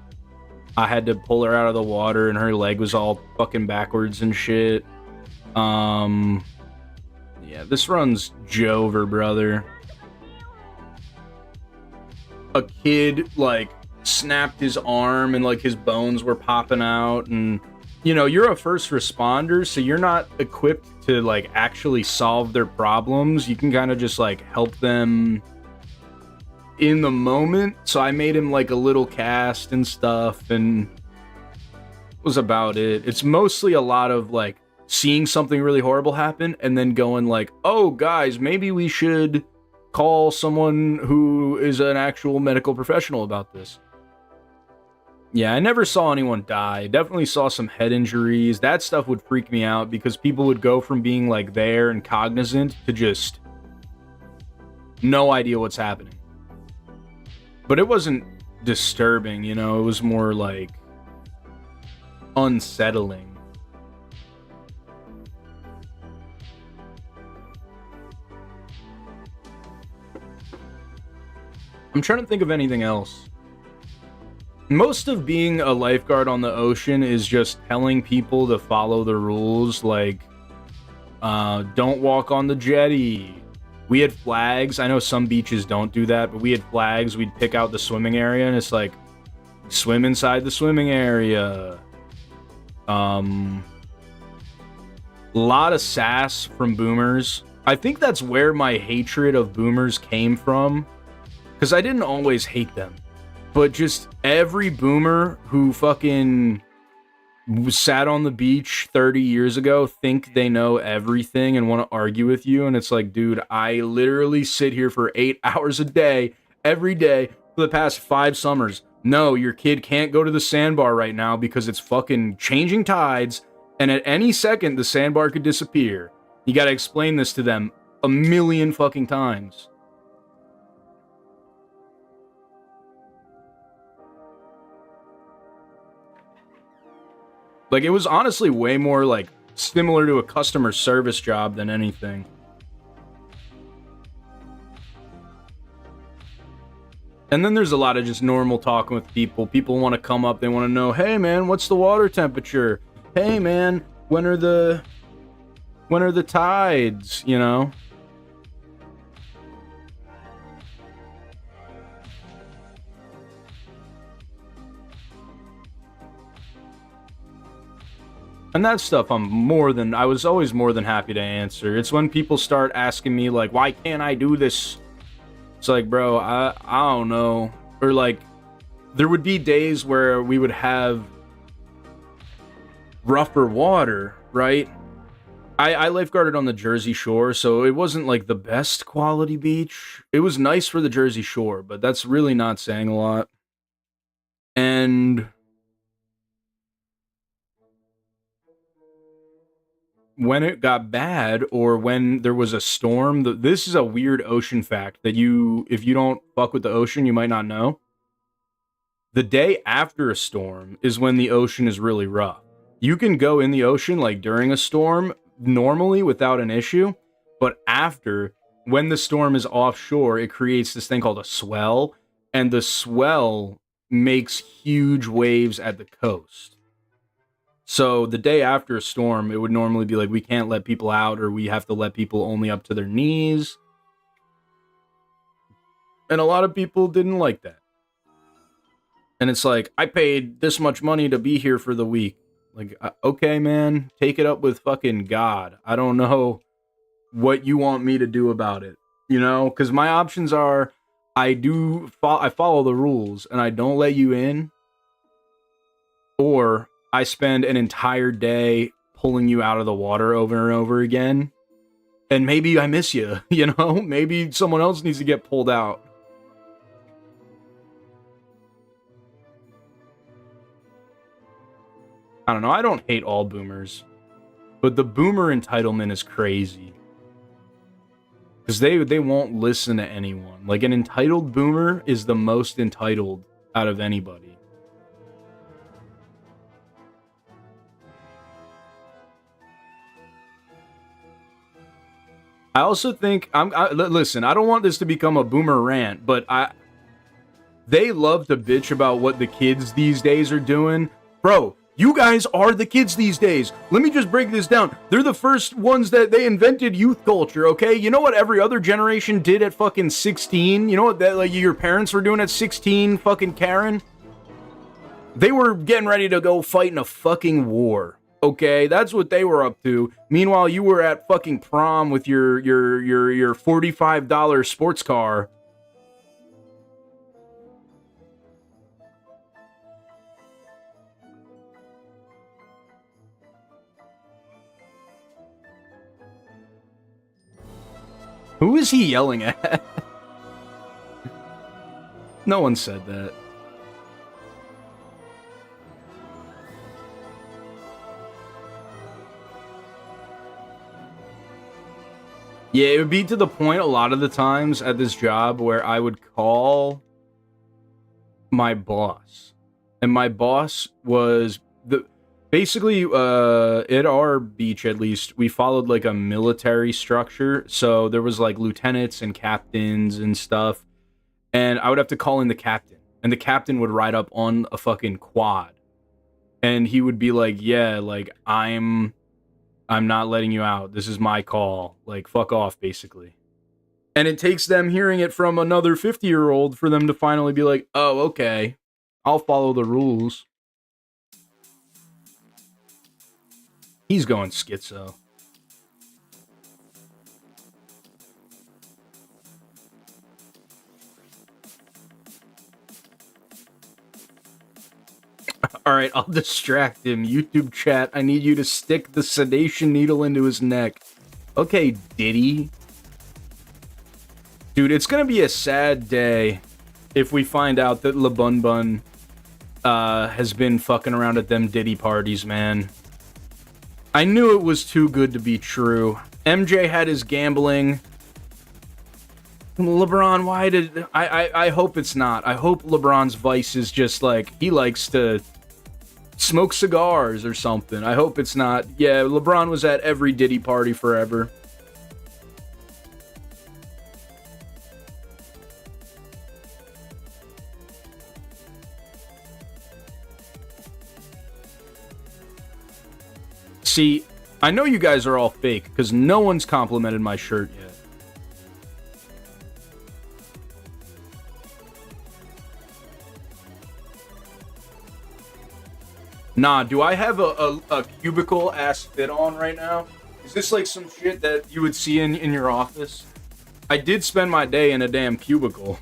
I had to pull her out of the water and her leg was all fucking backwards and shit. Yeah, this runs Jover, brother. A kid like snapped his arm and like his bones were popping out, and you know, you're a first responder, so you're not equipped to like actually solve their problems. You can kind of just like help them in the moment. So I made him like a little cast and stuff, and was about it. It's mostly a lot of like seeing something really horrible happen and then going like, oh guys, maybe we should call someone who is an actual medical professional about this. Yeah, I never saw anyone die. Definitely saw some head injuries. That stuff would freak me out because people would go from being like there and cognizant to just no idea what's happening. But it wasn't disturbing, you know, it was more like unsettling. I'm trying to think of anything else. Most of being a lifeguard on the ocean is just telling people to follow the rules, like, don't walk on the jetty. We had flags. I know some beaches don't do that, but we had flags. We'd pick out the swimming area, and it's like, swim inside the swimming area. A lot of sass from boomers. I think that's where my hatred of boomers came from, because I didn't always hate them, but just every boomer who fucking sat on the beach 30 years ago think they know everything and want to argue with you, and it's like, dude, I literally sit here for 8 hours a day every day for the past 5 summers. No, your kid can't go to the sandbar right now because it's fucking changing tides, and at any second the sandbar could disappear. You gotta explain this to them a million fucking times. Like, it was honestly way more, like, similar to a customer service job than anything. And then there's a lot of just normal talking with people. People want to come up, they want to know, hey man, what's the water temperature? Hey man, when are the tides, you know? And that stuff I was always more than happy to answer. It's when people start asking me, like, why can't I do this? It's like, bro, I don't know. Or, like, there would be days where we would have rougher water, right? I lifeguarded on the Jersey Shore, so it wasn't, like, the best quality beach. It was nice for the Jersey Shore, but that's really not saying a lot. And when it got bad, or when there was a storm, this is a weird ocean fact that if you don't fuck with the ocean, you might not know. The day after a storm is when the ocean is really rough. You can go in the ocean, like, during a storm normally without an issue, but after, when the storm is offshore, it creates this thing called a swell, and the swell makes huge waves at the coast. So the day after a storm, it would normally be like, we can't let people out, or we have to let people only up to their knees. And a lot of people didn't like that. And it's like, I paid this much money to be here for the week. Like, okay, man, take it up with fucking God. I don't know what you want me to do about it, you know? Because my options are, I follow the rules and I don't let you in, or I spend an entire day pulling you out of the water over and over again, and maybe I miss you, you know? Maybe someone else needs to get pulled out. I don't know, I don't hate all boomers, but the boomer entitlement is crazy. Because they won't listen to anyone. Like, an entitled boomer is the most entitled out of anybody. I also think, listen, I don't want this to become a boomer rant, but they love to bitch about what the kids these days are doing. Bro, you guys are the kids these days. Let me just break this down. They're the first ones that they invented youth culture, okay? You know what every other generation did at fucking 16? You know what that, like, your parents were doing at 16, fucking Karen? They were getting ready to go fight in a fucking war, okay? That's what they were up to. Meanwhile, you were at fucking prom with your $45 sports car. Who is he yelling at? No one said that. Yeah, it would be to the point a lot of the times at this job where I would call my boss. And my boss was basically, at our beach, at least, we followed, like, a military structure. So there was, like, lieutenants and captains and stuff. And I would have to call in the captain. And the captain would ride up on a fucking quad. And he would be like, yeah, like, I'm not letting you out. This is my call. Like, fuck off, basically. And it takes them hearing it from another 50-year-old for them to finally be like, oh, okay, I'll follow the rules. He's going schizo. Alright, I'll distract him. YouTube chat, I need you to stick the sedation needle into his neck. Okay, Diddy. Dude, it's gonna be a sad day if we find out that LaBun Bun has been fucking around at them Diddy parties, man. I knew it was too good to be true. MJ had his gambling. LeBron, why did... I hope it's not. I hope LeBron's vice is just like, he likes to smoke cigars or something. I hope it's not. Yeah, LeBron was at every Diddy party forever. See, I know you guys are all fake, because no one's complimented my shirt yet. Nah, do I have a cubicle-ass fit on right now? Is this like some shit that you would see in your office? I did spend my day in a damn cubicle.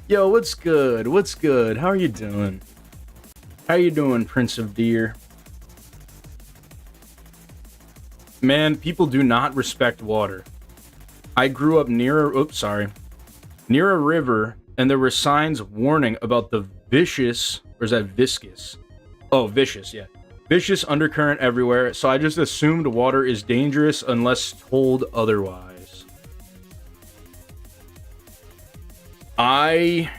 Yo, what's good? What's good? How are you doing? How you doing, Prince of Deer? Man, people do not respect water. I grew up near a river, and there were signs warning about the vicious, or is that viscous? Oh, vicious, yeah. Vicious undercurrent everywhere, so I just assumed water is dangerous unless told otherwise. I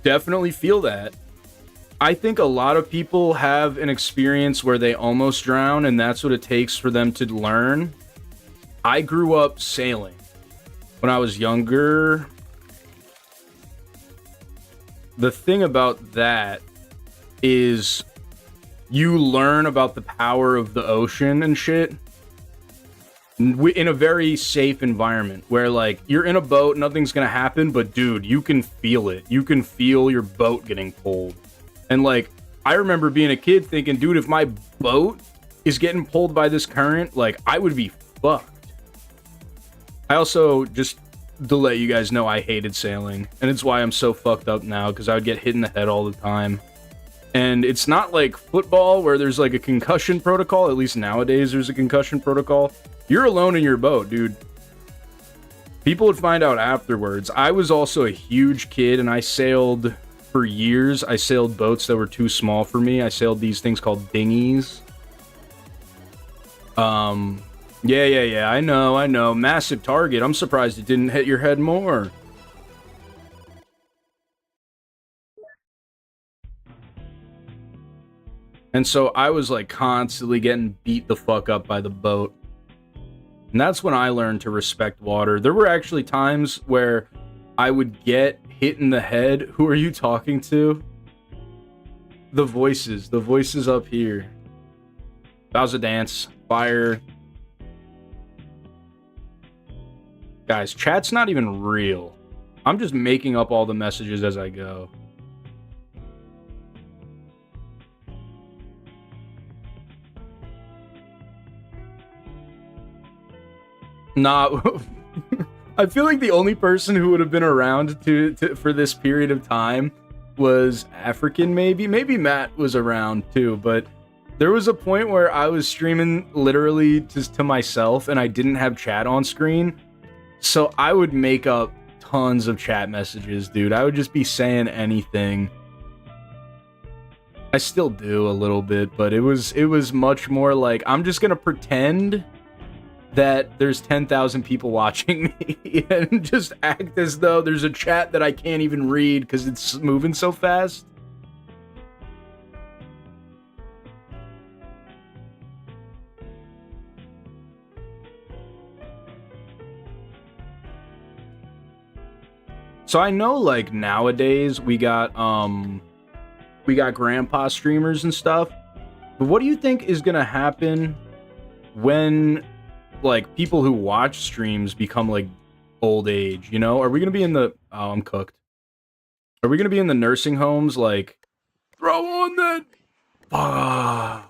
definitely feel that. I think a lot of people have an experience where they almost drown, and that's what it takes for them to learn. I grew up sailing when I was younger. The thing about that is you learn about the power of the ocean and shit in a very safe environment where, like, you're in a boat, nothing's gonna happen, but dude, you can feel it. You can feel your boat getting pulled. And, like, I remember being a kid thinking, dude, if my boat is getting pulled by this current, like, I would be fucked. I also, just to let you guys know, I hated sailing. And it's why I'm so fucked up now, because I would get hit in the head all the time. And it's not like football where there's, like, a concussion protocol. At least nowadays there's a concussion protocol. You're alone in your boat, dude. People would find out afterwards. I was also a huge kid, and I sailed... For years, I sailed boats that were too small for me. I sailed these things called dinghies. Yeah, I know. Massive target. I'm surprised it didn't hit your head more. And so I was, like, constantly getting beat the fuck up by the boat. And that's when I learned to respect water. There were actually times where I would get hit in the head. Who are you talking to? The voices up here. That was a dance. Fire. Guys, chat's not even real. I'm just making up all the messages as I go. Nah. I feel like the only person who would have been around for this period of time was African, maybe. Maybe Matt was around too, but there was a point where I was streaming literally just to myself and I didn't have chat on screen. So I would make up tons of chat messages, dude. I would just be saying anything. I still do a little bit, but it was much more like, I'm just gonna pretend that there's 10,000 people watching me and just act as though there's a chat that I can't even read because it's moving so fast. So I know, like, nowadays we got grandpa streamers and stuff, but what do you think is gonna happen when, like, people who watch streams become, like, old age, you know? Are we gonna be in the... Oh, I'm cooked. Are we gonna be in the nursing homes, like, throw on that... Ah.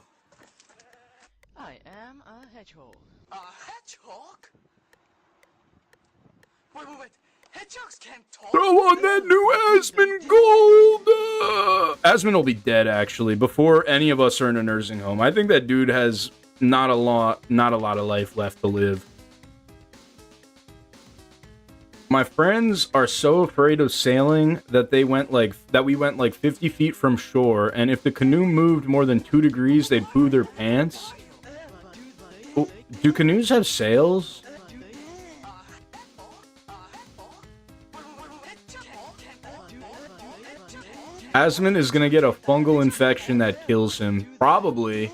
I am a hedgehog. A hedgehog? Wait. Throw on that new Asmon gold! Asmon will be dead, actually, before any of us are in a nursing home. I think that dude has not a lot of life left to live. My friends are so afraid of sailing that we went like 50 feet from shore, and if the canoe moved more than 2 degrees, they'd poo their pants. Oh, do canoes have sails? Asmon is gonna get a fungal infection that kills him. Probably.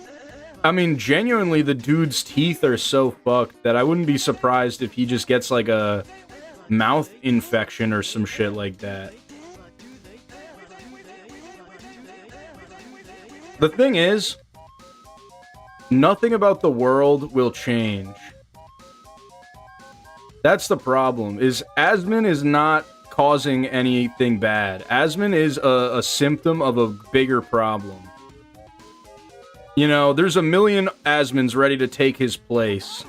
I mean, genuinely, the dude's teeth are so fucked that I wouldn't be surprised if he just gets like a mouth infection or some shit like that. The thing is, nothing about the world will change. That's the problem, is Asmon is not causing anything bad. Asmon is a symptom of a bigger problem. You know, there's a million Asmons ready to take his place.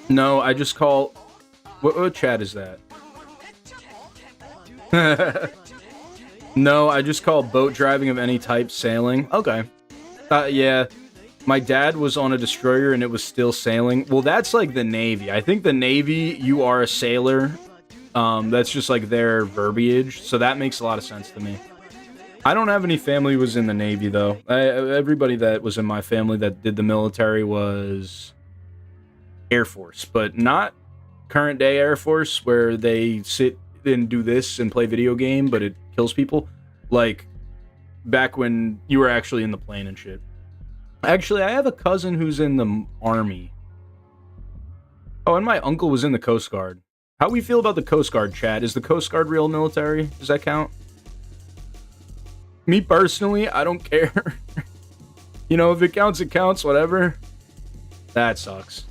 No, I just call... What chat is that? No, I just call boat driving of any type sailing. Okay. Yeah. My dad was on a destroyer and it was still sailing. Well, that's like the Navy. I think the Navy, you are a sailor. That's just like their verbiage. So that makes a lot of sense to me. I don't have any family who was in the Navy, though. Everybody that was in my family that did the military was Air Force, but not current day Air Force where they sit and do this and play video game, but it kills people. Like back when you were actually in the plane and shit. Actually, I have a cousin who's in the Army. Oh, and my uncle was in the Coast Guard. How we feel about the Coast Guard, chat? Is the Coast Guard real military? Does that count? Me personally, I don't care. You know, if it counts, it counts, whatever. That sucks.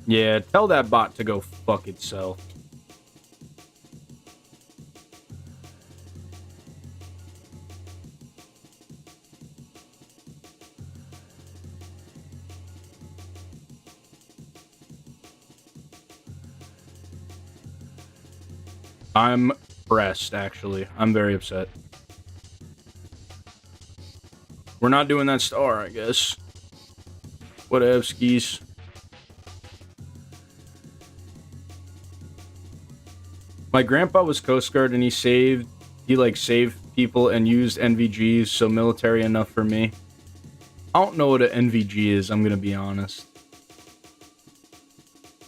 Yeah, tell that bot to go fuck itself. I'm pressed, actually. I'm very upset. We're not doing that star, I guess. Whatever, skis. My grandpa was Coast Guard and he saved people and used NVGs, so military enough for me. I don't know what an NVG is, I'm gonna be honest.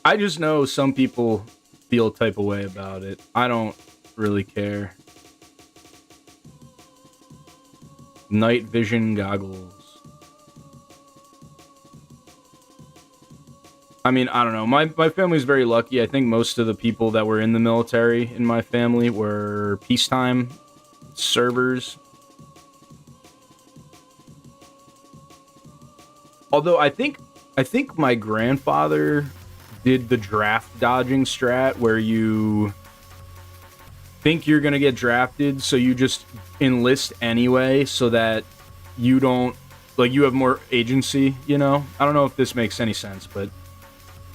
I just know some people feel a type of way about it. I don't really care. Night vision goggles. I mean, I don't know. My family's very lucky. I think most of the people that were in the military in my family were peacetime servers. Although I think my grandfather did the draft dodging strat where you think you're gonna get drafted, so you just enlist anyway so that you don't, like, you have more agency, you know? I don't know if this makes any sense, but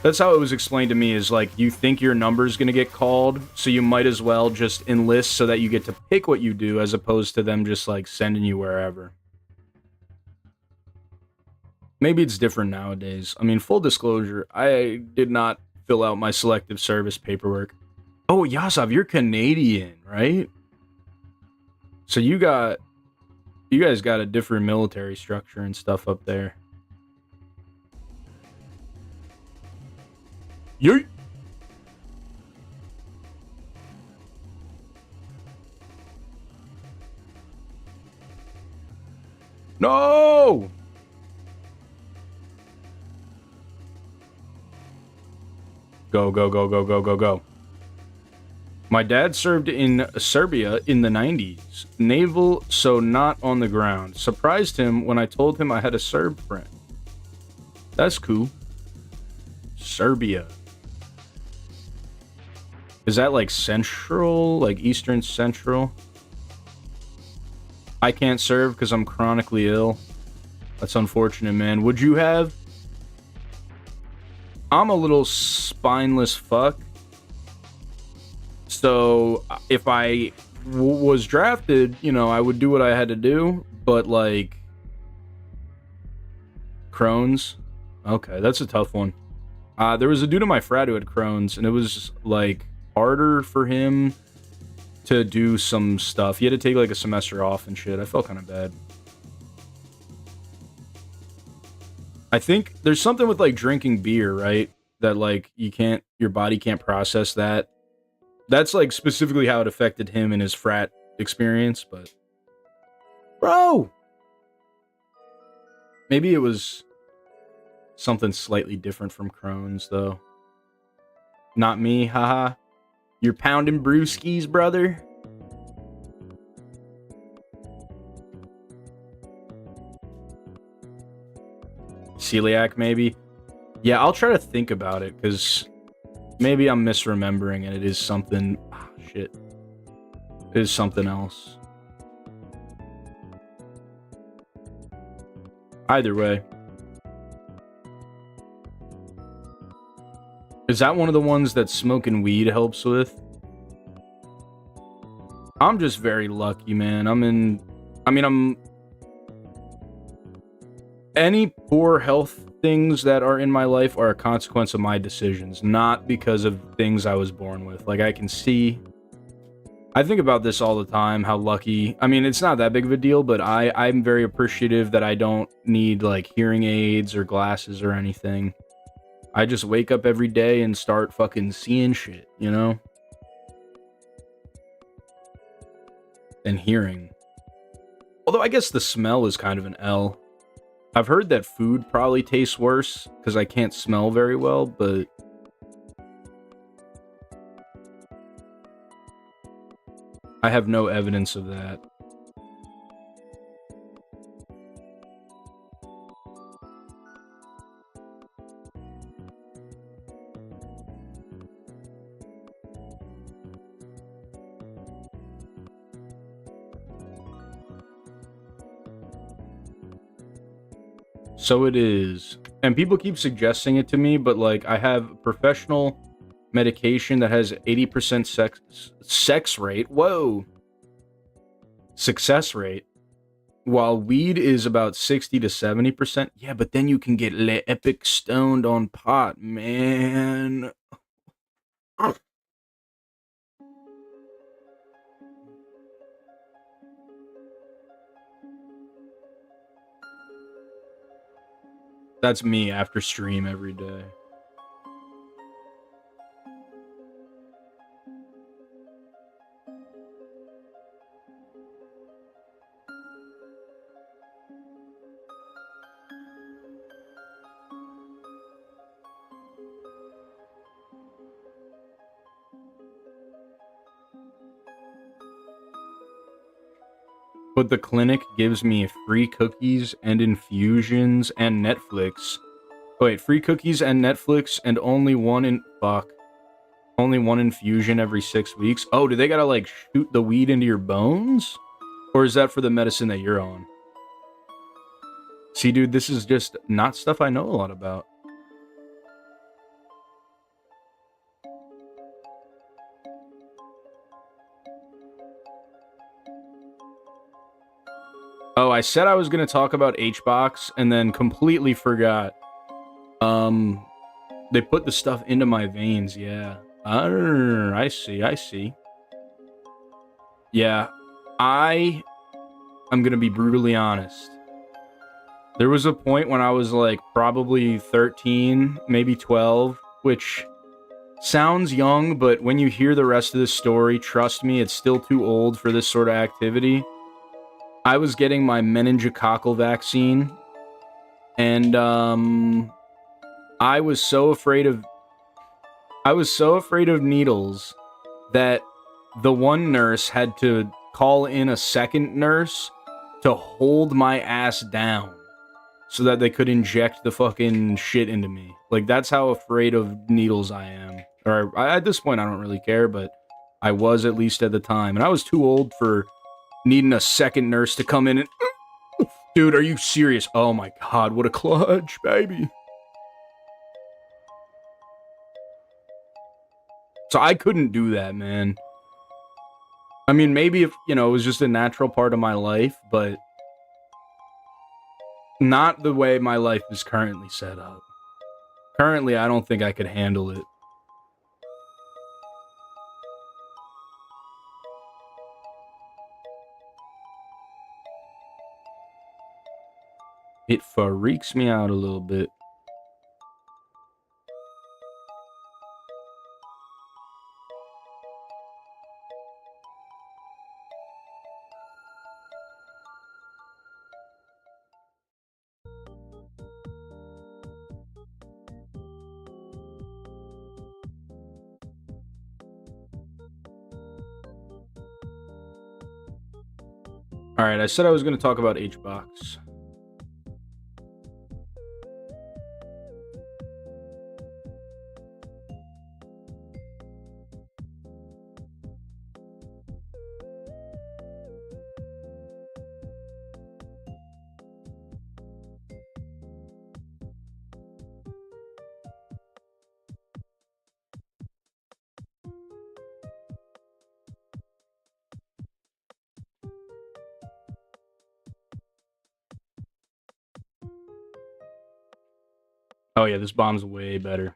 that's how it was explained to me, is like, you think your number's gonna get called, so you might as well just enlist so that you get to pick what you do, as opposed to them just, like, sending you wherever. Maybe it's different nowadays. I mean, full disclosure, I did not fill out my selective service paperwork. Oh, Yasav, you're Canadian, right? So you guys got a different military structure and stuff up there. Yeet! No! Go, go, go, go, go, go, go. My dad served in Serbia in the 90s. Naval, so not on the ground. Surprised him when I told him I had a Serb friend. That's cool. Serbia. Is that like central, like Eastern Central? I can't serve because I'm chronically ill. That's unfortunate, man. Would you have? I'm a little spineless fuck. So if I was drafted, you know, I would do what I had to do. But like, Crohn's. Okay, that's a tough one. There was a dude in my frat who had Crohn's, and it was like harder for him to do some stuff. He had to take like a semester off and shit. I felt kind of bad. I think there's something with like drinking beer, right? That like your body can't process that. That's like specifically how it affected him in his frat experience, but bro, maybe it was something slightly different from Crohn's though. Not me, haha. You're pounding brewskis, brother. Celiac, maybe. Yeah, I'll try to think about it, because maybe I'm misremembering and it is something... shit. It is something else. Either way. Is that one of the ones that smoking weed helps with? I'm just very lucky, man. Any poor health things that are in my life are a consequence of my decisions, not because of things I was born with. Like, I think about this all the time, how lucky... I mean, it's not that big of a deal, but I'm very appreciative that I don't need, like, hearing aids or glasses or anything. I just wake up every day and start fucking seeing shit, you know? And hearing. Although I guess the smell is kind of an L. I've heard that food probably tastes worse because I can't smell very well, but... I have no evidence of that. So it is. And people keep suggesting it to me, but like I have professional medication that has 80% sex rate. Whoa. Success rate. While weed is about 60 to 70%. Yeah, but then you can get epic stoned on pot, man. That's me after stream every day. But the clinic gives me free cookies and infusions and Netflix. Wait, free cookies and Netflix and only one infusion every 6 weeks? Oh, do they gotta like shoot the weed into your bones? Or is that for the medicine that you're on? See, dude, this is just not stuff I know a lot about. Oh, I said I was going to talk about HBox and then completely forgot. They put the stuff into my veins, yeah. I see. Yeah, I'm going to be brutally honest. There was a point when I was like probably 13, maybe 12, which sounds young, but when you hear the rest of the story, trust me, it's still too old for this sort of activity. I was getting my meningococcal vaccine, and I was so afraid of needles that the one nurse had to call in a second nurse to hold my ass down so that they could inject the fucking shit into me. Like, that's how afraid of needles I am. Or at this point, I don't really care, but I was at least at the time. And I was too old for needing a second nurse to come in and... Dude, are you serious? Oh my god, what a clutch, baby. So I couldn't do that, man. I mean, maybe if, you know, it was just a natural part of my life, but not the way my life is currently set up. Currently, I don't think I could handle it. It freaks me out a little bit. Alright, I said I was going to talk about HBox. Oh yeah, this bomb's way better.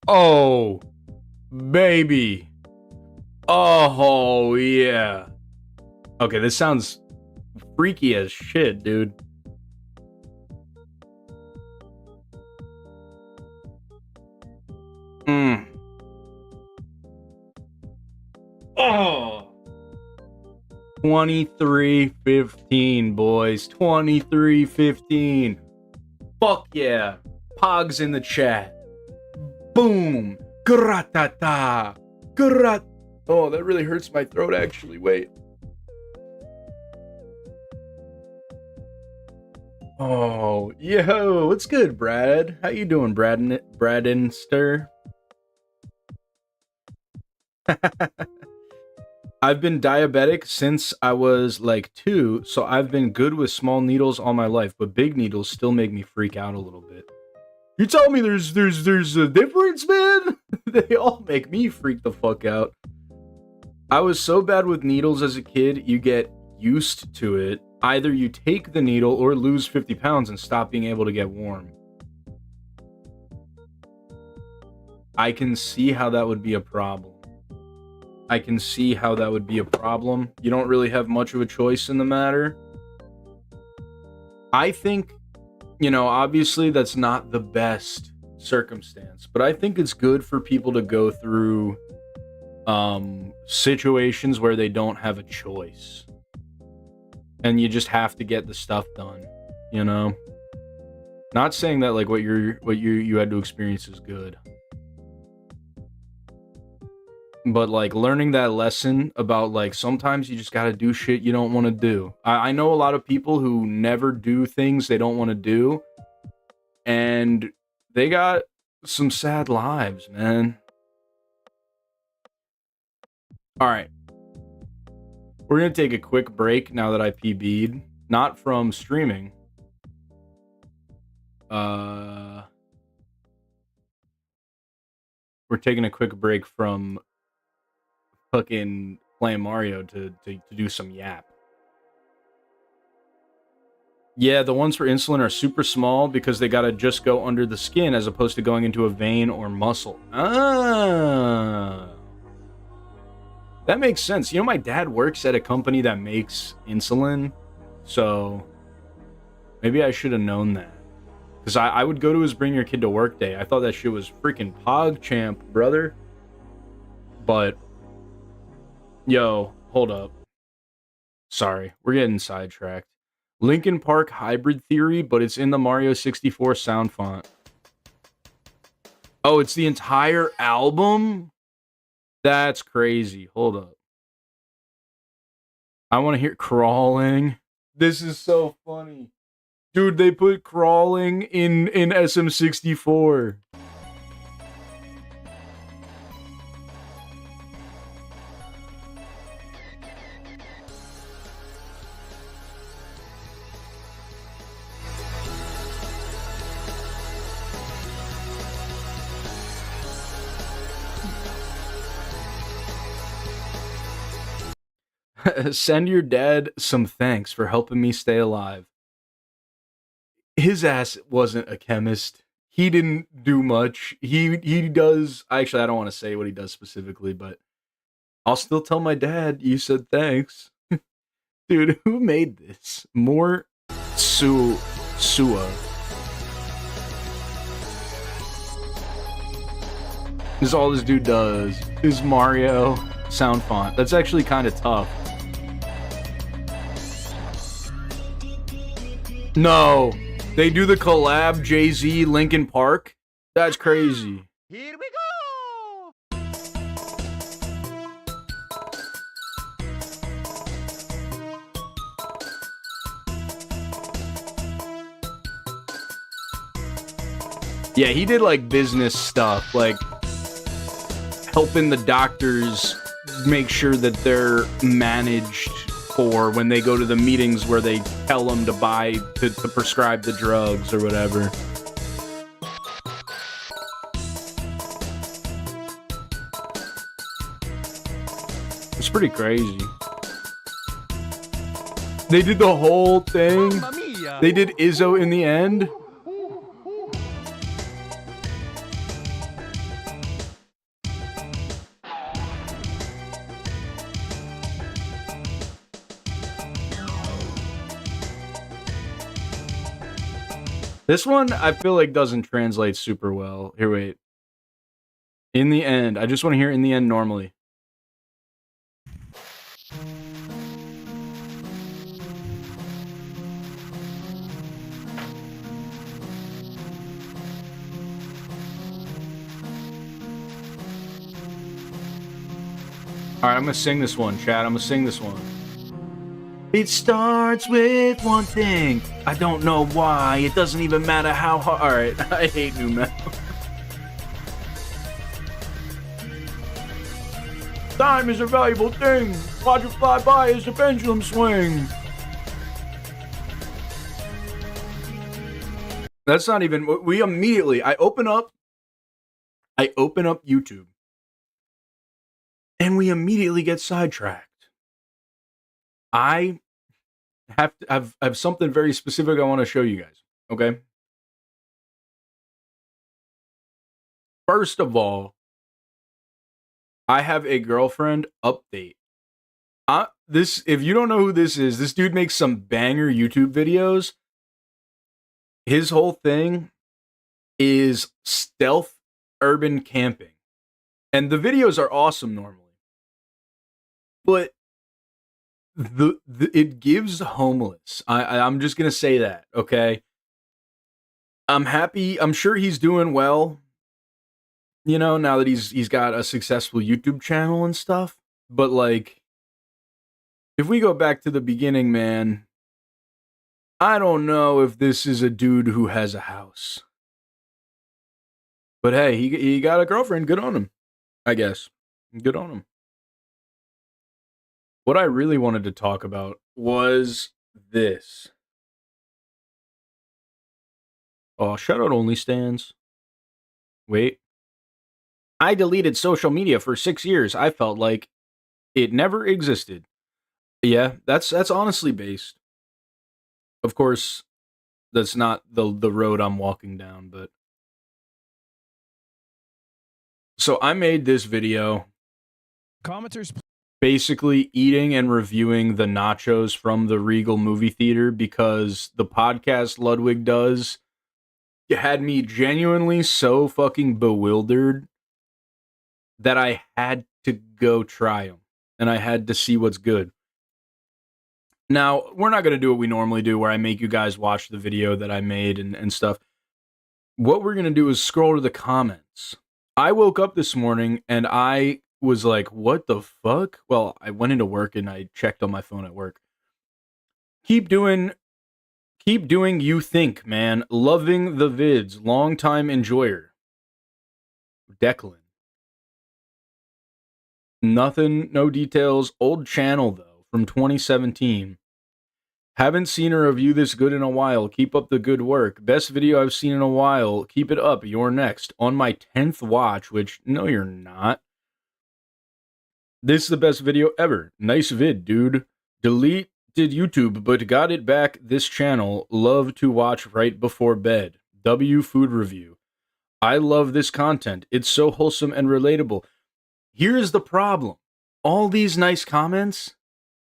Oh, baby. Oh, yeah. Okay, this sounds freaky as shit, dude. Oh. 23-15, boys. 23-15. Fuck yeah. Pogs in the chat. Boom. Gratata. Grat. Oh, that really hurts my throat, actually. Wait. Oh, yo. What's good, Brad? How you doing, Bradinster? I've been diabetic since I was like 2, so I've been good with small needles all my life, but big needles still make me freak out a little bit. You tell me there's a difference, man? They all make me freak the fuck out. I was so bad with needles as a kid, you get used to it. Either you take the needle or lose 50 pounds and stop being able to get warm. I can see how that would be a problem. I can see how that would be a problem. You don't really have much of a choice in the matter. I think, you know, obviously that's not the best circumstance, but I think it's good for people to go through situations where they don't have a choice. And you just have to get the stuff done, you know? Not saying that like what you had to experience is good. But like learning that lesson about like sometimes you just gotta do shit you don't want to do. I know a lot of people who never do things they don't want to do, and they got some sad lives, man. All right, we're gonna take a quick break now that I PB'd, not from streaming. We're taking a quick break from fucking playing Mario to do some yap. Yeah, the ones for insulin are super small because they gotta just go under the skin as opposed to going into a vein or muscle. Ah, that makes sense. You know, my dad works at a company that makes insulin, so maybe I should have known that. Because I would go to his Bring Your Kid to Work day. I thought that shit was freaking PogChamp, brother. But yo, hold up. Sorry, we're getting sidetracked. Linkin Park hybrid theory, but it's in the Mario 64 sound font. Oh, it's the entire album? That's crazy. Hold up. I want to hear Crawling. This is so funny. Dude, they put Crawling in SM64. Send your dad some thanks for helping me stay alive. His ass wasn't a chemist. He didn't do much. He does. Actually, I don't want to say what he does specifically, but I'll still tell my dad you said thanks. Dude, who made this? More Sua. This is all this dude does. Is Mario sound font. That's actually kind of tough. No. They do the collab Jay-Z Linkin Park? That's crazy. Here we go! Yeah, he did like business stuff, like helping the doctors make sure that they're managed for when they go to the meetings where they tell them to buy, to prescribe the drugs or whatever. It's pretty crazy. They did the whole thing. Mamma mia! They did Izzo in the end. This one, I feel like doesn't translate super well. Here, wait. In the end. I just want to hear in the end normally. Alright, I'm gonna sing this one, chat. I'm gonna sing this one. It starts with one thing. I don't know why. It doesn't even matter how hard. Alright, I hate new metal. Time is a valuable thing. Watch it fly by as the pendulum swing. That's not even. We immediately. I open up YouTube, and we immediately get sidetracked. I have something very specific I want to show you guys. Okay. First of all, I have a girlfriend update. If you don't know who this is, this dude makes some banger YouTube videos. His whole thing is stealth urban camping. And the videos are awesome normally. But it gives homeless. I'm just gonna say that, okay? I'm happy. I'm sure he's doing well. You know, now that he's got a successful YouTube channel and stuff. But like, if we go back to the beginning, man, I don't know if this is a dude who has a house. But hey, he got a girlfriend. Good on him, I guess. Good on him. What I really wanted to talk about was this. Oh, shout out OnlyStans. Wait. I deleted social media for 6 years. I felt like it never existed. Yeah, that's honestly based. Of course, that's not the road I'm walking down, but so I made this video. Commenters Basically eating and reviewing the nachos from the Regal movie theater because the podcast Ludwig does had me genuinely so fucking bewildered that I had to go try them and I had to see what's good. Now, we're not going to do what we normally do where I make you guys watch the video that I made and stuff. What we're going to do is scroll to the comments. I woke up this morning and I was like, what the fuck? Well, I went into work and I checked on my phone at work. Keep doing you think, man. Loving the vids. Long time enjoyer. Declan. Nothing, no details. Old channel though, from 2017. Haven't seen a review this good in a while. Keep up the good work. Best video I've seen in a while. Keep it up. You're next. On my 10th watch, which, no, you're not. This is the best video ever. Nice vid, dude. Deleted YouTube, but got it back this channel. Love to watch right before bed. W Food Review. I love this content. It's so wholesome and relatable. Here's the problem. All these nice comments,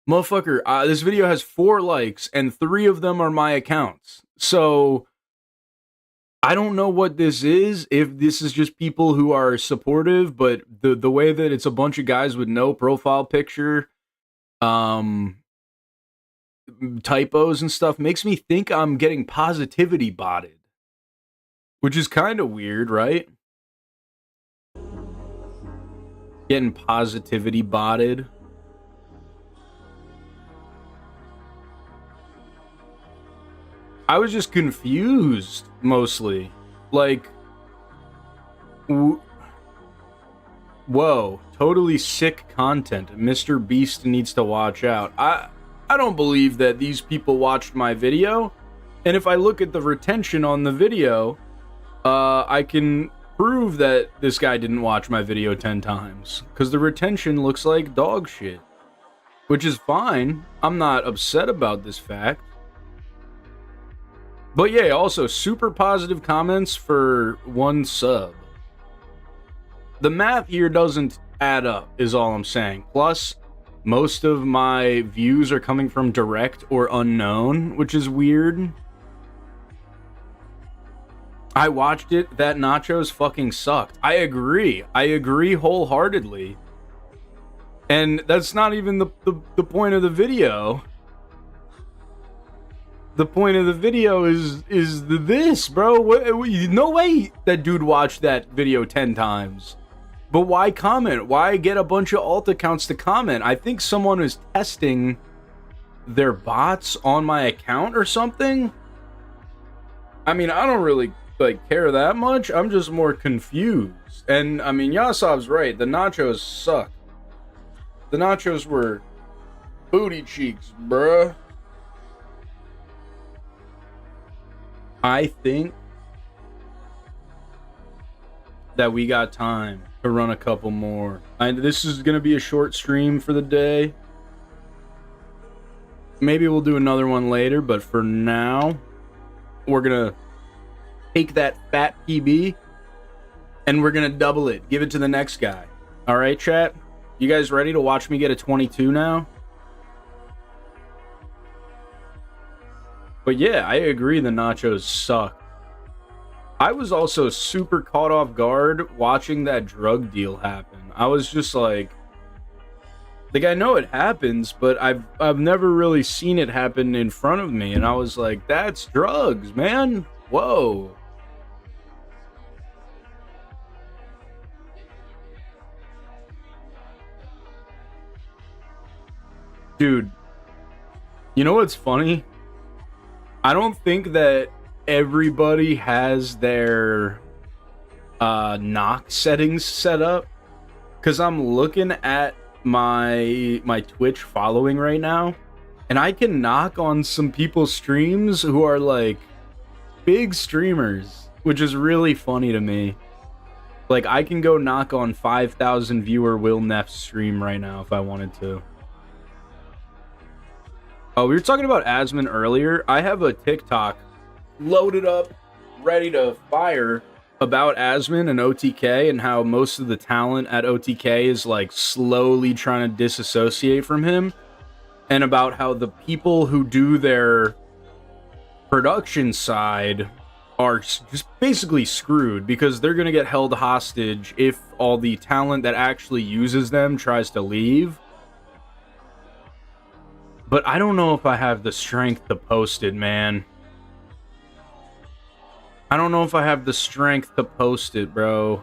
motherfucker, this video has 4 likes and 3 of them are my accounts. So I don't know what this is, if this is just people who are supportive, but the way that it's a bunch of guys with no profile picture, typos and stuff makes me think I'm getting positivity botted. Which is kind of weird, right? Getting positivity botted. I was just confused, mostly. Like, whoa, totally sick content. Mr. Beast needs to watch out. I don't believe that these people watched my video. And if I look at the retention on the video, I can prove that this guy didn't watch my video 10 times. Because the retention looks like dog shit. Which is fine. I'm not upset about this fact. But yeah, also super positive comments for 1 sub. The math here doesn't add up, is all I'm saying. Plus, most of my views are coming from direct or unknown, which is weird. I watched it, that nachos fucking sucked. I agree wholeheartedly. And that's not even the point of the video. The point of the video is this, bro. No way that dude watched that video 10 times. But why comment? Why get a bunch of alt accounts to comment? I think someone is testing their bots on my account or something. I mean, I don't really care that much. I'm just more confused. And I mean, Yasov's right. The nachos suck. The nachos were booty cheeks, bruh. I think that we got time to run a couple more. This is going to be a short stream for the day. Maybe we'll do another one later, but for now, we're going to take that fat PB and we're going to double it. Give it to the next guy. All right, chat? You guys ready to watch me get a 22 now? But yeah, I agree the nachos suck. I was also super caught off guard watching that drug deal happen. I was just like I know it happens, but I've never really seen it happen in front of me, and I was like, that's drugs, man. Whoa. Dude, you know what's funny? I don't think that everybody has their knock settings set up, because I'm looking at my Twitch following right now, and I can knock on some people's streams who are like big streamers, which is really funny to me. Like, I can go knock on 5,000 viewer Will Neff's stream right now if I wanted to. Oh, we were talking about Asmon earlier. I have a TikTok loaded up, ready to fire about Asmon and OTK and how most of the talent at OTK is like slowly trying to disassociate from him, and about how the people who do their production side are just basically screwed because they're going to get held hostage if all the talent that actually uses them tries to leave. But I don't know if I have the strength to post it, man. I don't know if I have the strength to post it, bro.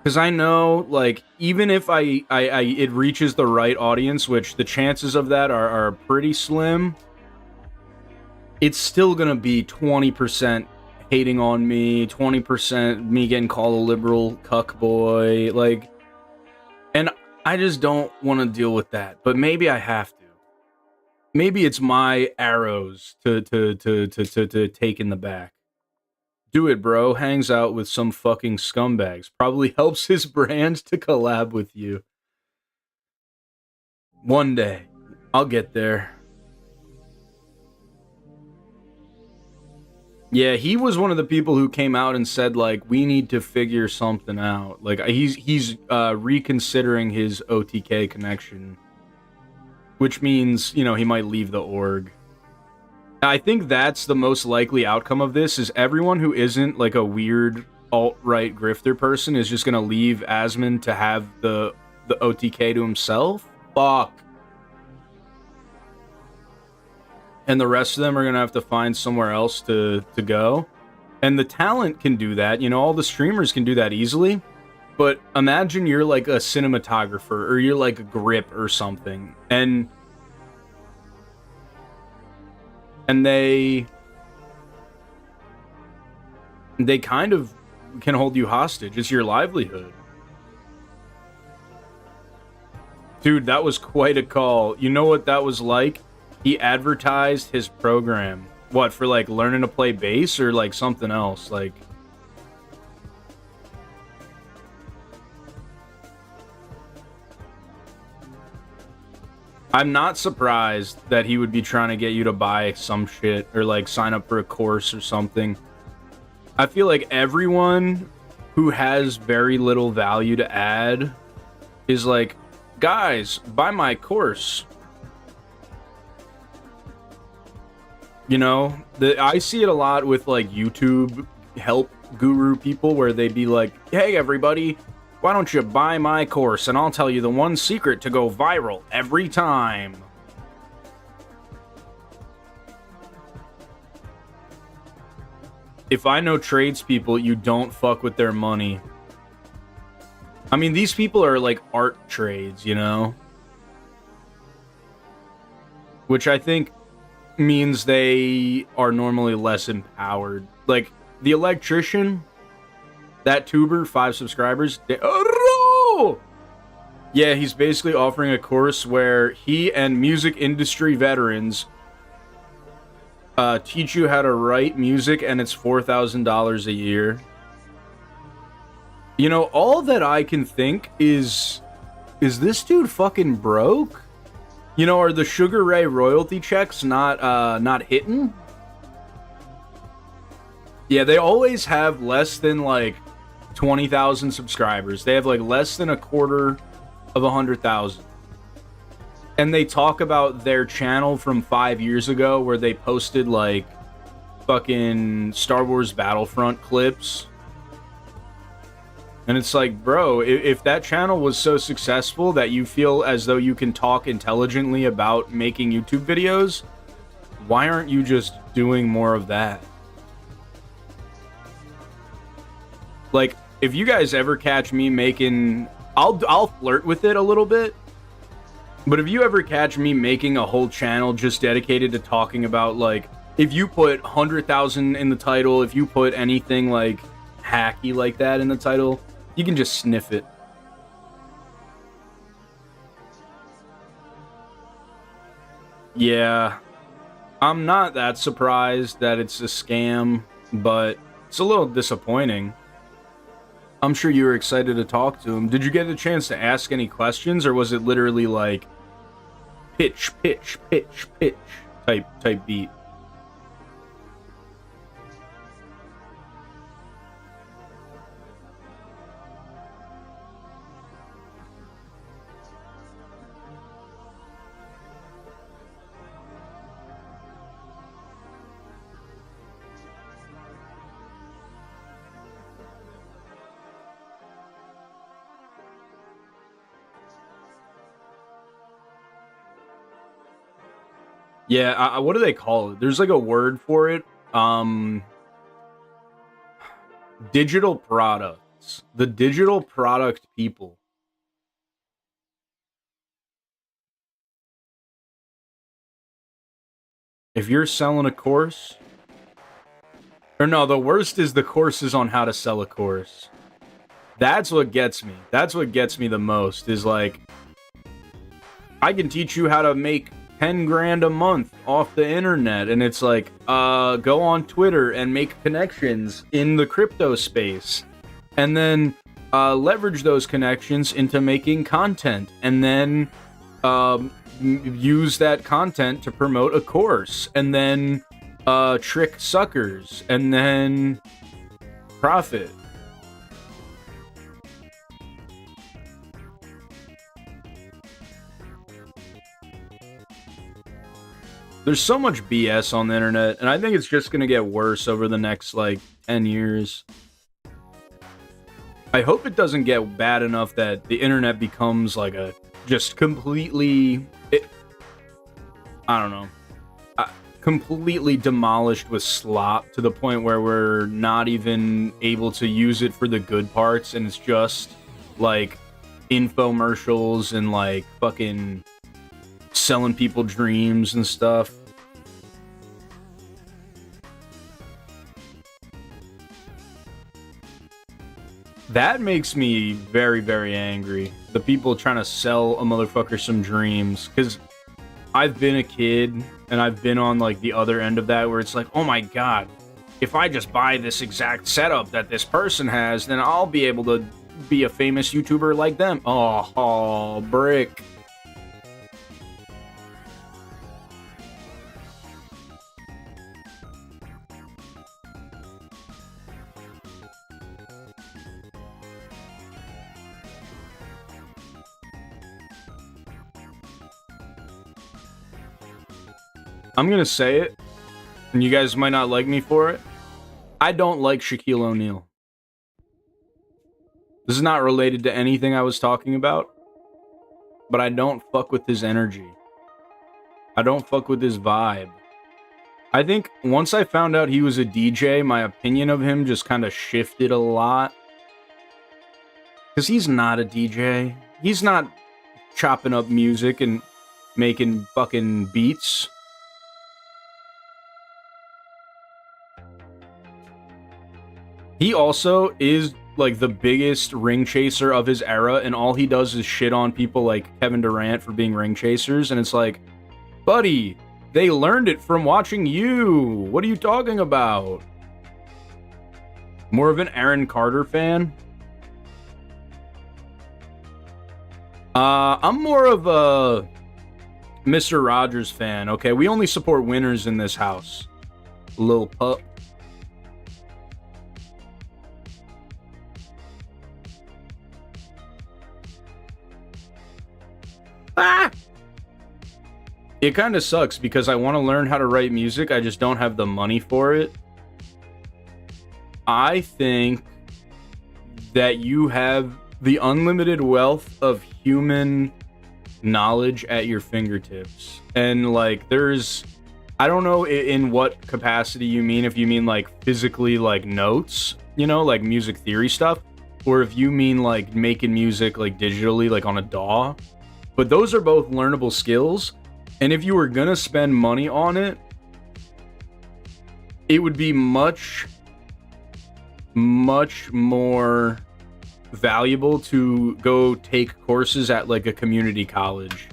Because I know, like, even if it reaches the right audience, which the chances of that are pretty slim, it's still going to be 20% hating on me, 20% me getting called a liberal cuck boy, like, and I just don't want to deal with that. But maybe I have to. Maybe it's my arrows to take in the back. Do it, bro. Hangs out with some fucking scumbags. Probably helps his brand to collab with you. One day. I'll get there. Yeah, he was one of the people who came out and said, like, we need to figure something out. Like, he's reconsidering his OTK connection. Which means, you know, he might leave the org. I think that's the most likely outcome of this, is everyone who isn't, like, a weird alt-right grifter person is just gonna leave Asmon to have the OTK to himself. Fuck. And the rest of them are gonna have to find somewhere else to go. And the talent can do that, you know, all the streamers can do that easily. But imagine you're like a cinematographer, or you're like a grip or something, and they kind of can hold you hostage. It's your livelihood. Dude, that was quite a call. You know what that was like? He advertised his program. What, for like learning to play bass or like something else? Like, I'm not surprised that he would be trying to get you to buy some shit or like sign up for a course or something. I feel like everyone who has very little value to add is like, guys, buy my course. You know, I see it a lot with like YouTube help guru people where they be like, hey everybody, why don't you buy my course and I'll tell you the one secret to go viral every time. If I know tradespeople, you don't fuck with their money. I mean, these people are like art trades, you know? Which I think means they are normally less empowered. Like, the electrician, that tuber, 5 subscribers. Oh, yeah, he's basically offering a course where he and music industry veterans teach you how to write music, and it's $4,000 a year. You know, all that I can think is this dude fucking broke? You know, are the Sugar Ray royalty checks not hitting? Yeah, they always have less than like 20,000 subscribers. They have like less than a quarter of 100,000. And they talk about their channel from 5 years ago where they posted like fucking Star Wars Battlefront clips. And it's like, bro, if that channel was so successful that you feel as though you can talk intelligently about making YouTube videos, why aren't you just doing more of that? Like, if you guys ever catch me making... I'll flirt with it a little bit. But if you ever catch me making a whole channel just dedicated to talking about, like, if you put 100,000 in the title, if you put anything, like, hacky like that in the title, you can just sniff it. Yeah. I'm not that surprised that it's a scam, but it's a little disappointing. I'm sure you were excited to talk to him. Did you get a chance to ask any questions, or was it literally like pitch, pitch, pitch, pitch type beat? Yeah, what do they call it? There's like a word for it. Digital products. The digital product people. If you're selling a course... Or no, the worst is the courses on how to sell a course. That's what gets me. That's what gets me the most, is like... I can teach you how to make 10 grand a month off the internet, and it's like, go on Twitter and make connections in the crypto space, and then leverage those connections into making content, and then use that content to promote a course, and then trick suckers, and then profit. There's so much BS on the internet, and I think it's just going to get worse over the next, like, 10 years. I hope it doesn't get bad enough that the internet becomes, like, a just completely... I don't know. Completely demolished with slop to the point where we're not even able to use it for the good parts, and it's just, like, infomercials and, like, fucking... selling people dreams and stuff. That makes me very, very angry. The people trying to sell a motherfucker some dreams. Because I've been a kid, and I've been on, like, the other end of that, where it's like, oh my god, if I just buy this exact setup that this person has, then I'll be able to be a famous YouTuber like them. Oh, brick. I'm gonna say it, and you guys might not like me for it. I don't like Shaquille O'Neal. This is not related to anything I was talking about, but I don't fuck with his energy. I don't fuck with his vibe. I think once I found out he was a DJ, my opinion of him just kind of shifted a lot. Because he's not a DJ. He's not chopping up music and making fucking beats. He also is, like, the biggest ring chaser of his era, and all he does is shit on people like Kevin Durant for being ring chasers, and it's like, buddy, they learned it from watching you. What are you talking about? More of an Aaron Carter fan? I'm more of a Mr. Rogers fan, okay? We only support winners in this house. Lil pup. Ah! It kind of sucks because I want to learn how to write music. I just don't have the money for it. I think that you have the unlimited wealth of human knowledge at your fingertips. And, like, there's... I don't know in what capacity you mean. If you mean, like, physically, like, notes, you know, like music theory stuff. Or if you mean, like, making music, like, digitally, like, on a DAW. But those are both learnable skills, and if you were gonna spend money on it, it would be much, much more valuable to go take courses at, like, a community college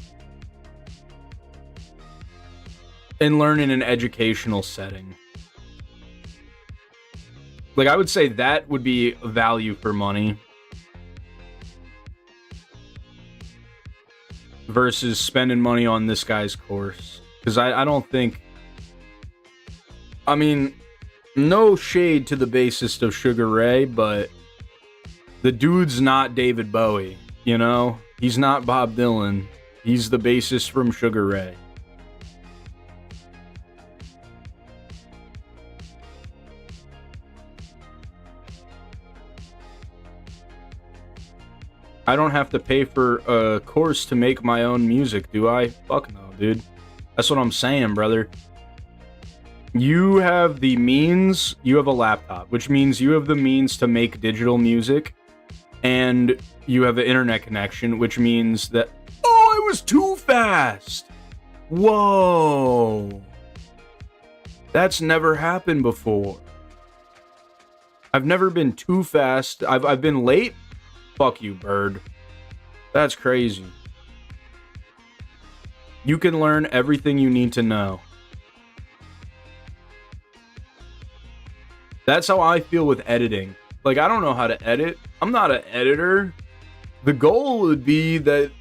and learn in an educational setting. Like, I would say that would be value for money. Versus spending money on this guy's course. Because I don't think... I mean, no shade to the bassist of Sugar Ray, but the dude's not David Bowie, you know? He's not Bob Dylan. He's the bassist from Sugar Ray. I don't have to pay for a course to make my own music, do I? Fuck no, dude. That's what I'm saying, brother. You have the means, you have a laptop, which means you have the means to make digital music, and you have an internet connection, which means that... Oh, I was too fast! Whoa! That's never happened before. I've never been too fast. I've been late. Fuck you, bird. That's crazy. You can learn everything you need to know. That's how I feel with editing. Like, I don't know how to edit. I'm not an editor. The goal would be that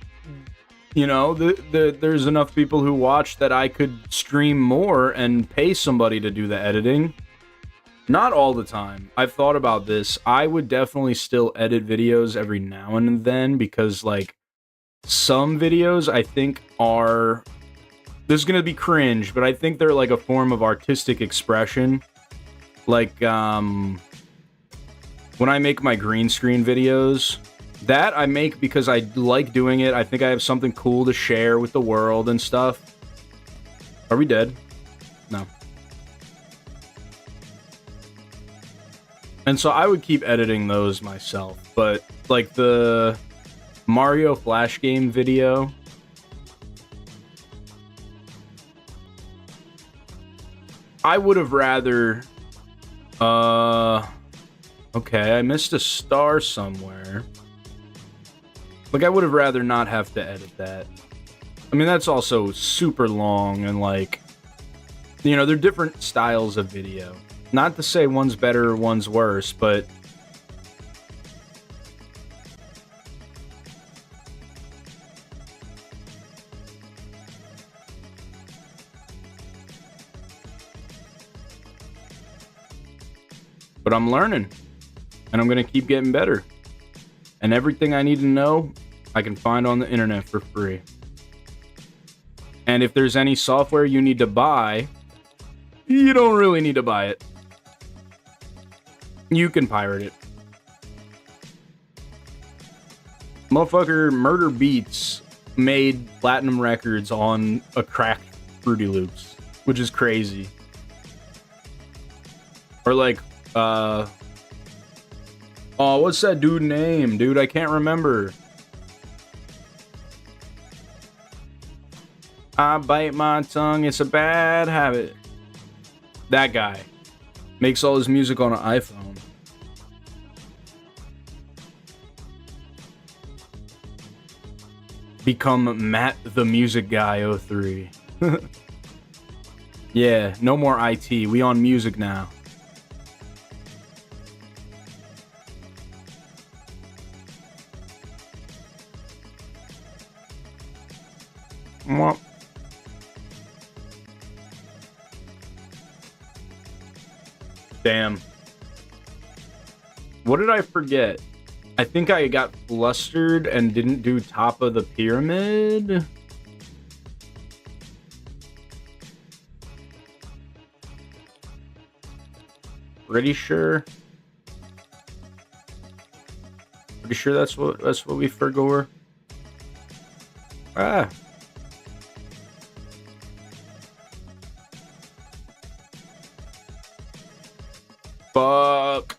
You know, there's enough people who watch that I could stream more and pay somebody to do the editing. Not all the time. I've thought about this. I would definitely still edit videos every now and then because, like, some videos I think are... This is going to be cringe, but I think they're like a form of artistic expression. Like, when I make my green screen videos... That I make because I like doing it. I think I have something cool to share with the world and stuff. Are we dead? No. And so I would keep editing those myself. But, like, the Mario Flash game video... I would have rather... Okay, I missed a star somewhere. Like, I would have rather not have to edit that. I mean, that's also super long and, like... You know, they're different styles of video. Not to say one's better or one's worse, but... But I'm learning. And I'm gonna keep getting better. And everything I need to know, I can find on the internet for free. And if there's any software you need to buy, you don't really need to buy it. You can pirate it. Motherfucker Murder Beats made platinum records on a cracked Fruity Loops, which is crazy. Or like, oh, what's that dude name? Dude, I can't remember. I bite my tongue, it's a bad habit. That guy makes all his music on an iPhone. Become Matt the Music Guy 03. Yeah, no more IT. We on music now. Mwah. Damn. What did I forget? I think I got flustered and didn't do top of the pyramid. Pretty sure. Pretty sure that's what we forgot. Ah. Fuck.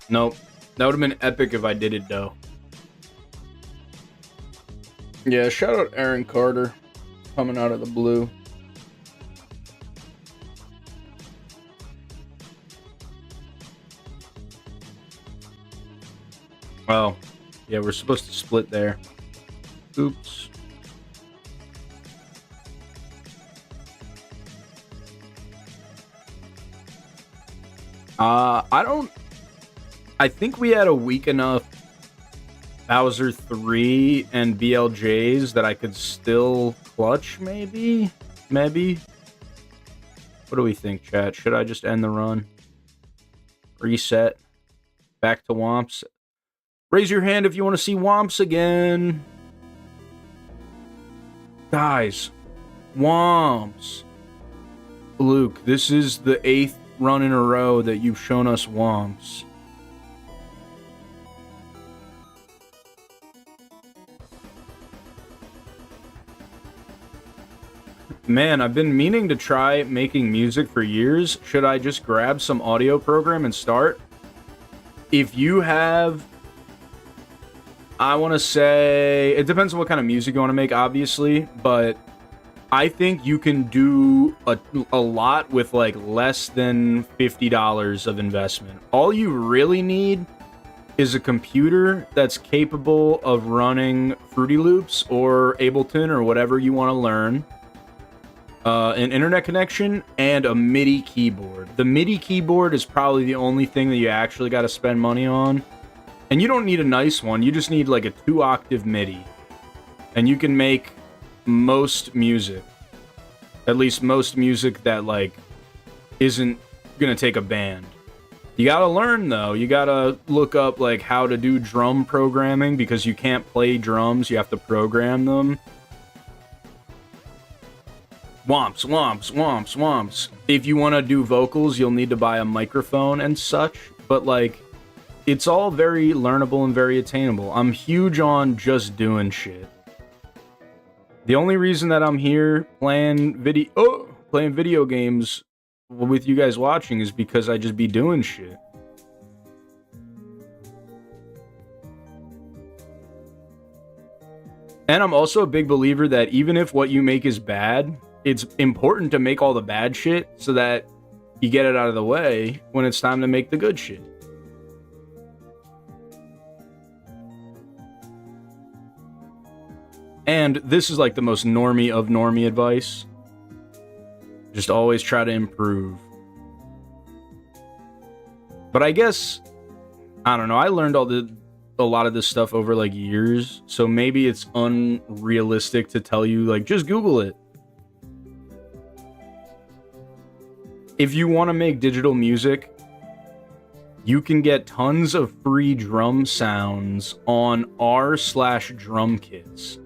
Nope. That would have been epic if I did it, though. Yeah, shout out Aaron Carter. Coming out of the blue. Oh. Yeah, we're supposed to split there. Oops. I think we had a weak enough Bowser 3 and BLJs that I could still clutch, maybe? Maybe? What do we think, chat? Should I just end the run? Reset? Back to Womps? Raise your hand if you want to see Womps again. Guys, Womps. Luke, this is the 8th run in a row that you've shown us Womps. Man, I've been meaning to try making music for years. Should I just grab some audio program and start? If you have... I want to say... It depends on what kind of music you want to make, obviously, but I think you can do a lot with, like, less than $50 of investment. All you really need is a computer that's capable of running Fruity Loops or Ableton or whatever you want to learn. an internet connection, and a MIDI keyboard. The MIDI keyboard is probably the only thing that you actually got to spend money on. And you don't need a nice one, you just need like a 2-octave MIDI. And you can make most music. At least most music that like isn't gonna take a band. You gotta learn though, you gotta look up like how to do drum programming because you can't play drums, you have to program them. Womps, womps, womps, womps. If you want to do vocals, you'll need to buy a microphone and such, but like, it's all very learnable and very attainable. I'm huge on just doing shit. The only reason that I'm here playing video games with you guys watching is because I just be doing shit. And I'm also a big believer that even if what you make is bad, it's important to make all the bad shit so that you get it out of the way when it's time to make the good shit. And this is like the most normie of normie advice. Just always try to improve. But I guess, I don't know, I learned a lot of this stuff over like years, so maybe it's unrealistic to tell you like just Google it. If you want to make digital music, you can get tons of free drum sounds on r/drum kits.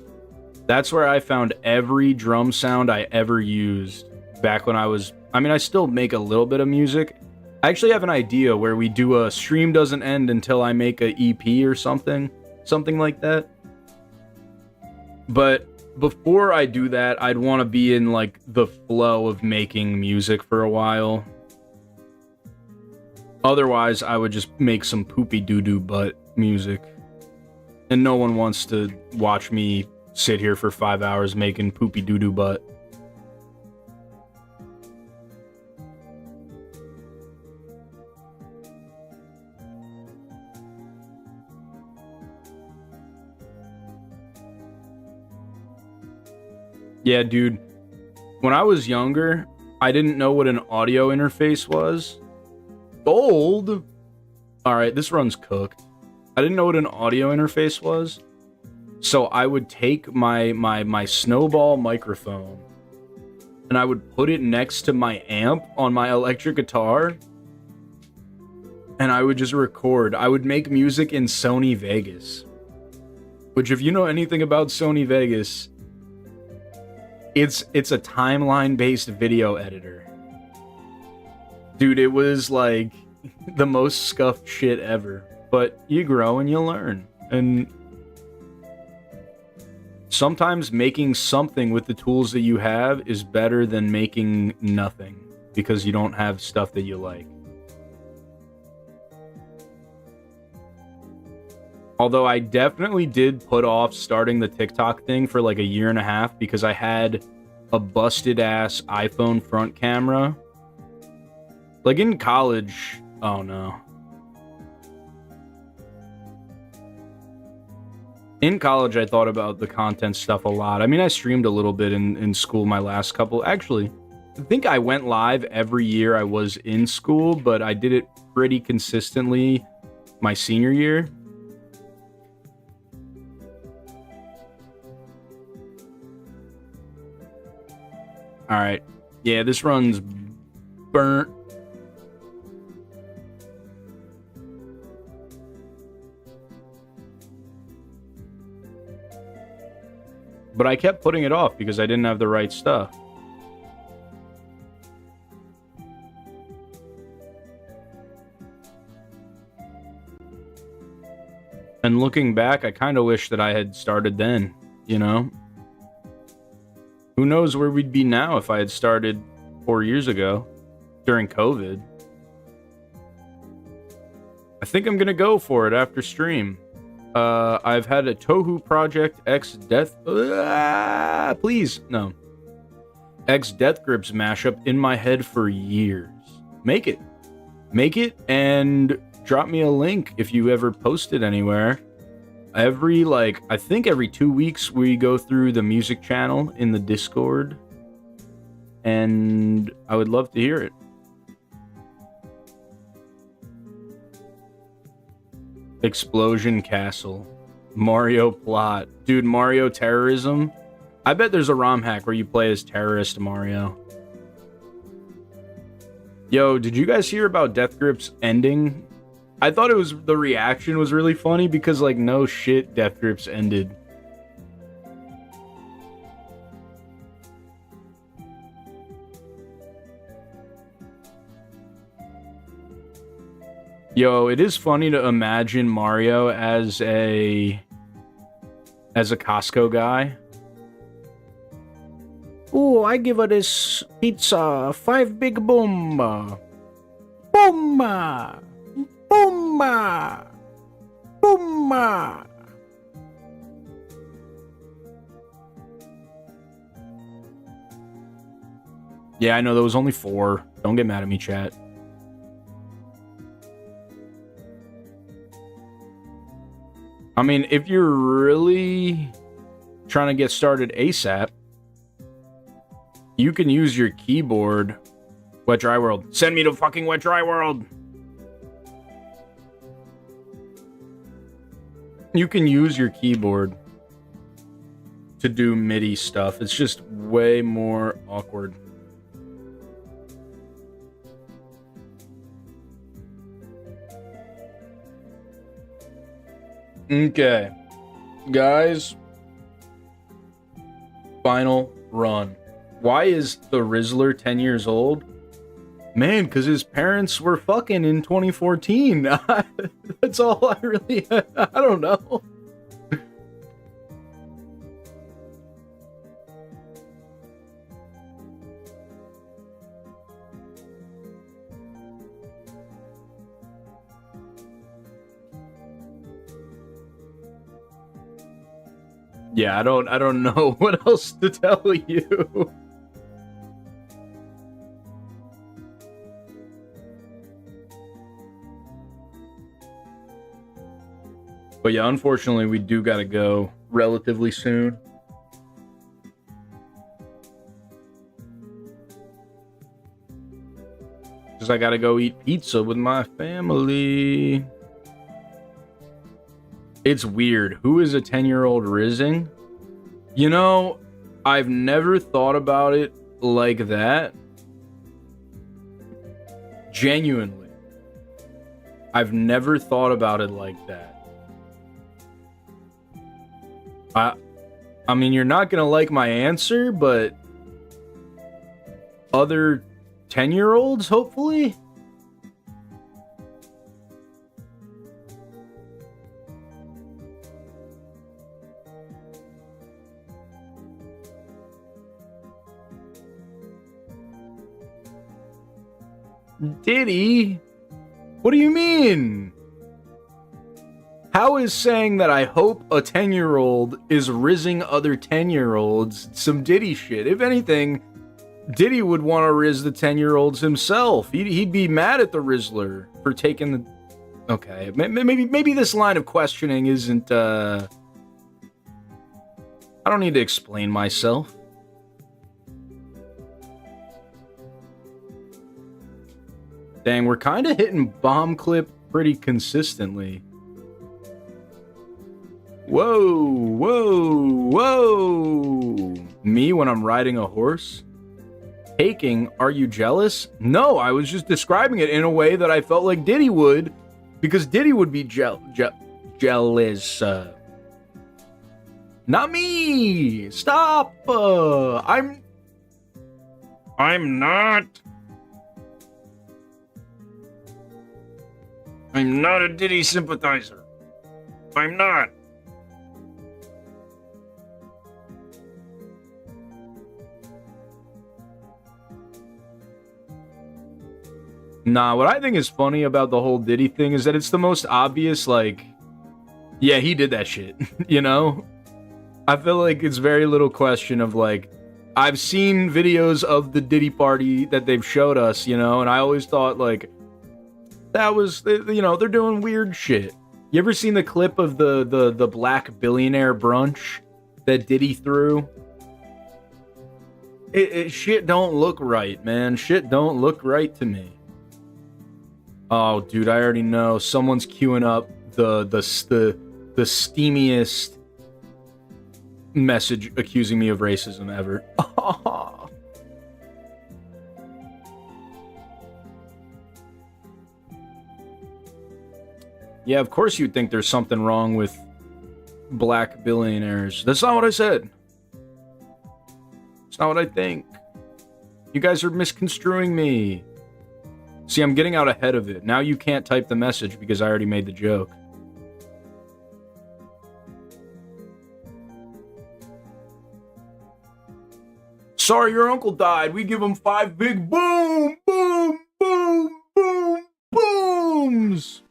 That's where I found every drum sound I ever used back when I still make a little bit of music. I actually have an idea where we do a stream doesn't end until I make a EP or something like that. But before I do that, I'd want to be in like the flow of making music for a while. Otherwise, I would just make some poopy doo-doo butt music. And no one wants to watch me sit here for 5 hours making poopy doo-doo butt. Yeah, dude. When I was younger, I didn't know what an audio interface was. Gold? Alright, this run's cooked. I didn't know what an audio interface was. So I would take my snowball microphone and I would put it next to my amp on my electric guitar and I would just record. I would make music in Sony Vegas. Which, if you know anything about Sony Vegas, it's a timeline-based video editor. Dude, it was like the most scuffed shit ever. But you grow and you learn. And sometimes making something with the tools that you have is better than making nothing because you don't have stuff that you like. Although I definitely did put off starting the TikTok thing for like a year and a half because I had a busted ass iPhone front camera. Like in college, oh no. In college, I thought about the content stuff a lot. I mean, I streamed a little bit in school my last couple. Actually, I think I went live every year I was in school, but I did it pretty consistently my senior year. Alright. Yeah, this run's burnt. But I kept putting it off because I didn't have the right stuff. And looking back, I kind of wish that I had started then, you know? Who knows where we'd be now if I had started 4 years ago during COVID. I think I'm gonna go for it after stream. I've had a Tohu Project X Death... please, no. X Death Grips mashup in my head for years. Make it. Make it and drop me a link if you ever post it anywhere. I think every 2 weeks we go through the music channel in the Discord. and I would love to hear it. Explosion Castle. Mario plot. Dude, Mario terrorism. I bet there's a ROM hack where you play as terrorist Mario. Yo, did you guys hear about Death Grip's ending? I thought the reaction was really funny because, like, no shit, Death Grip's ended. Yo, it is funny to imagine Mario as a Costco guy. Ooh, I give her this pizza 5 big boom. Boom. Boom. Boom. Yeah, I know there was only 4. Don't get mad at me, chat. I mean, if you're really trying to get started ASAP, you can use your keyboard. Wet Dry World. Send me to fucking Wet Dry World. You can use your keyboard to do MIDI stuff. It's just way more awkward. Okay, guys, final run. Why is the Rizzler 10 years old? Man, because his parents were fucking in 2014. That's all I really... I don't know. Yeah, I don't know what else to tell you. But yeah, unfortunately, we do gotta go relatively soon. Because I gotta go eat pizza with my family. It's weird. Who is a 10-year-old rizzing? You know, I've never thought about it like that. Genuinely. I've never thought about it like that. I mean, you're not gonna like my answer, but other 10-year-olds, hopefully? Diddy? What do you mean? How is saying that I hope a 10-year-old is rizzing other 10-year-olds some Diddy shit? If anything, Diddy would want to rizz the 10-year-olds himself. He'd be mad at the Rizzler for taking the... Okay, maybe this line of questioning isn't, I don't need to explain myself. Dang, we're kind of hitting bomb clip pretty consistently. Whoa, whoa, whoa. Me when I'm riding a horse? Taking, are you jealous? No, I was just describing it in a way that I felt like Diddy would, because Diddy would be jealous. Not me! Stop! I'm not. I'm not a Diddy sympathizer. I'm not. Nah, what I think is funny about the whole Diddy thing is that it's the most obvious, like, yeah, he did that shit, you know? I feel like it's very little question of, like, I've seen videos of the Diddy party that they've showed us, you know, and I always thought, like, that was, you know, they're doing weird shit. You ever seen the clip of the black billionaire brunch that Diddy threw? Shit don't look right, man. Shit don't look right to me. Oh, dude, I already know. Someone's queuing up the steamiest message accusing me of racism ever. Yeah, of course you'd think there's something wrong with black billionaires. That's not what I said. It's not what I think. You guys are misconstruing me. See, I'm getting out ahead of it. Now you can't type the message because I already made the joke. Sorry, your uncle died. We give him 5 big boom, boom, boom, boom, booms.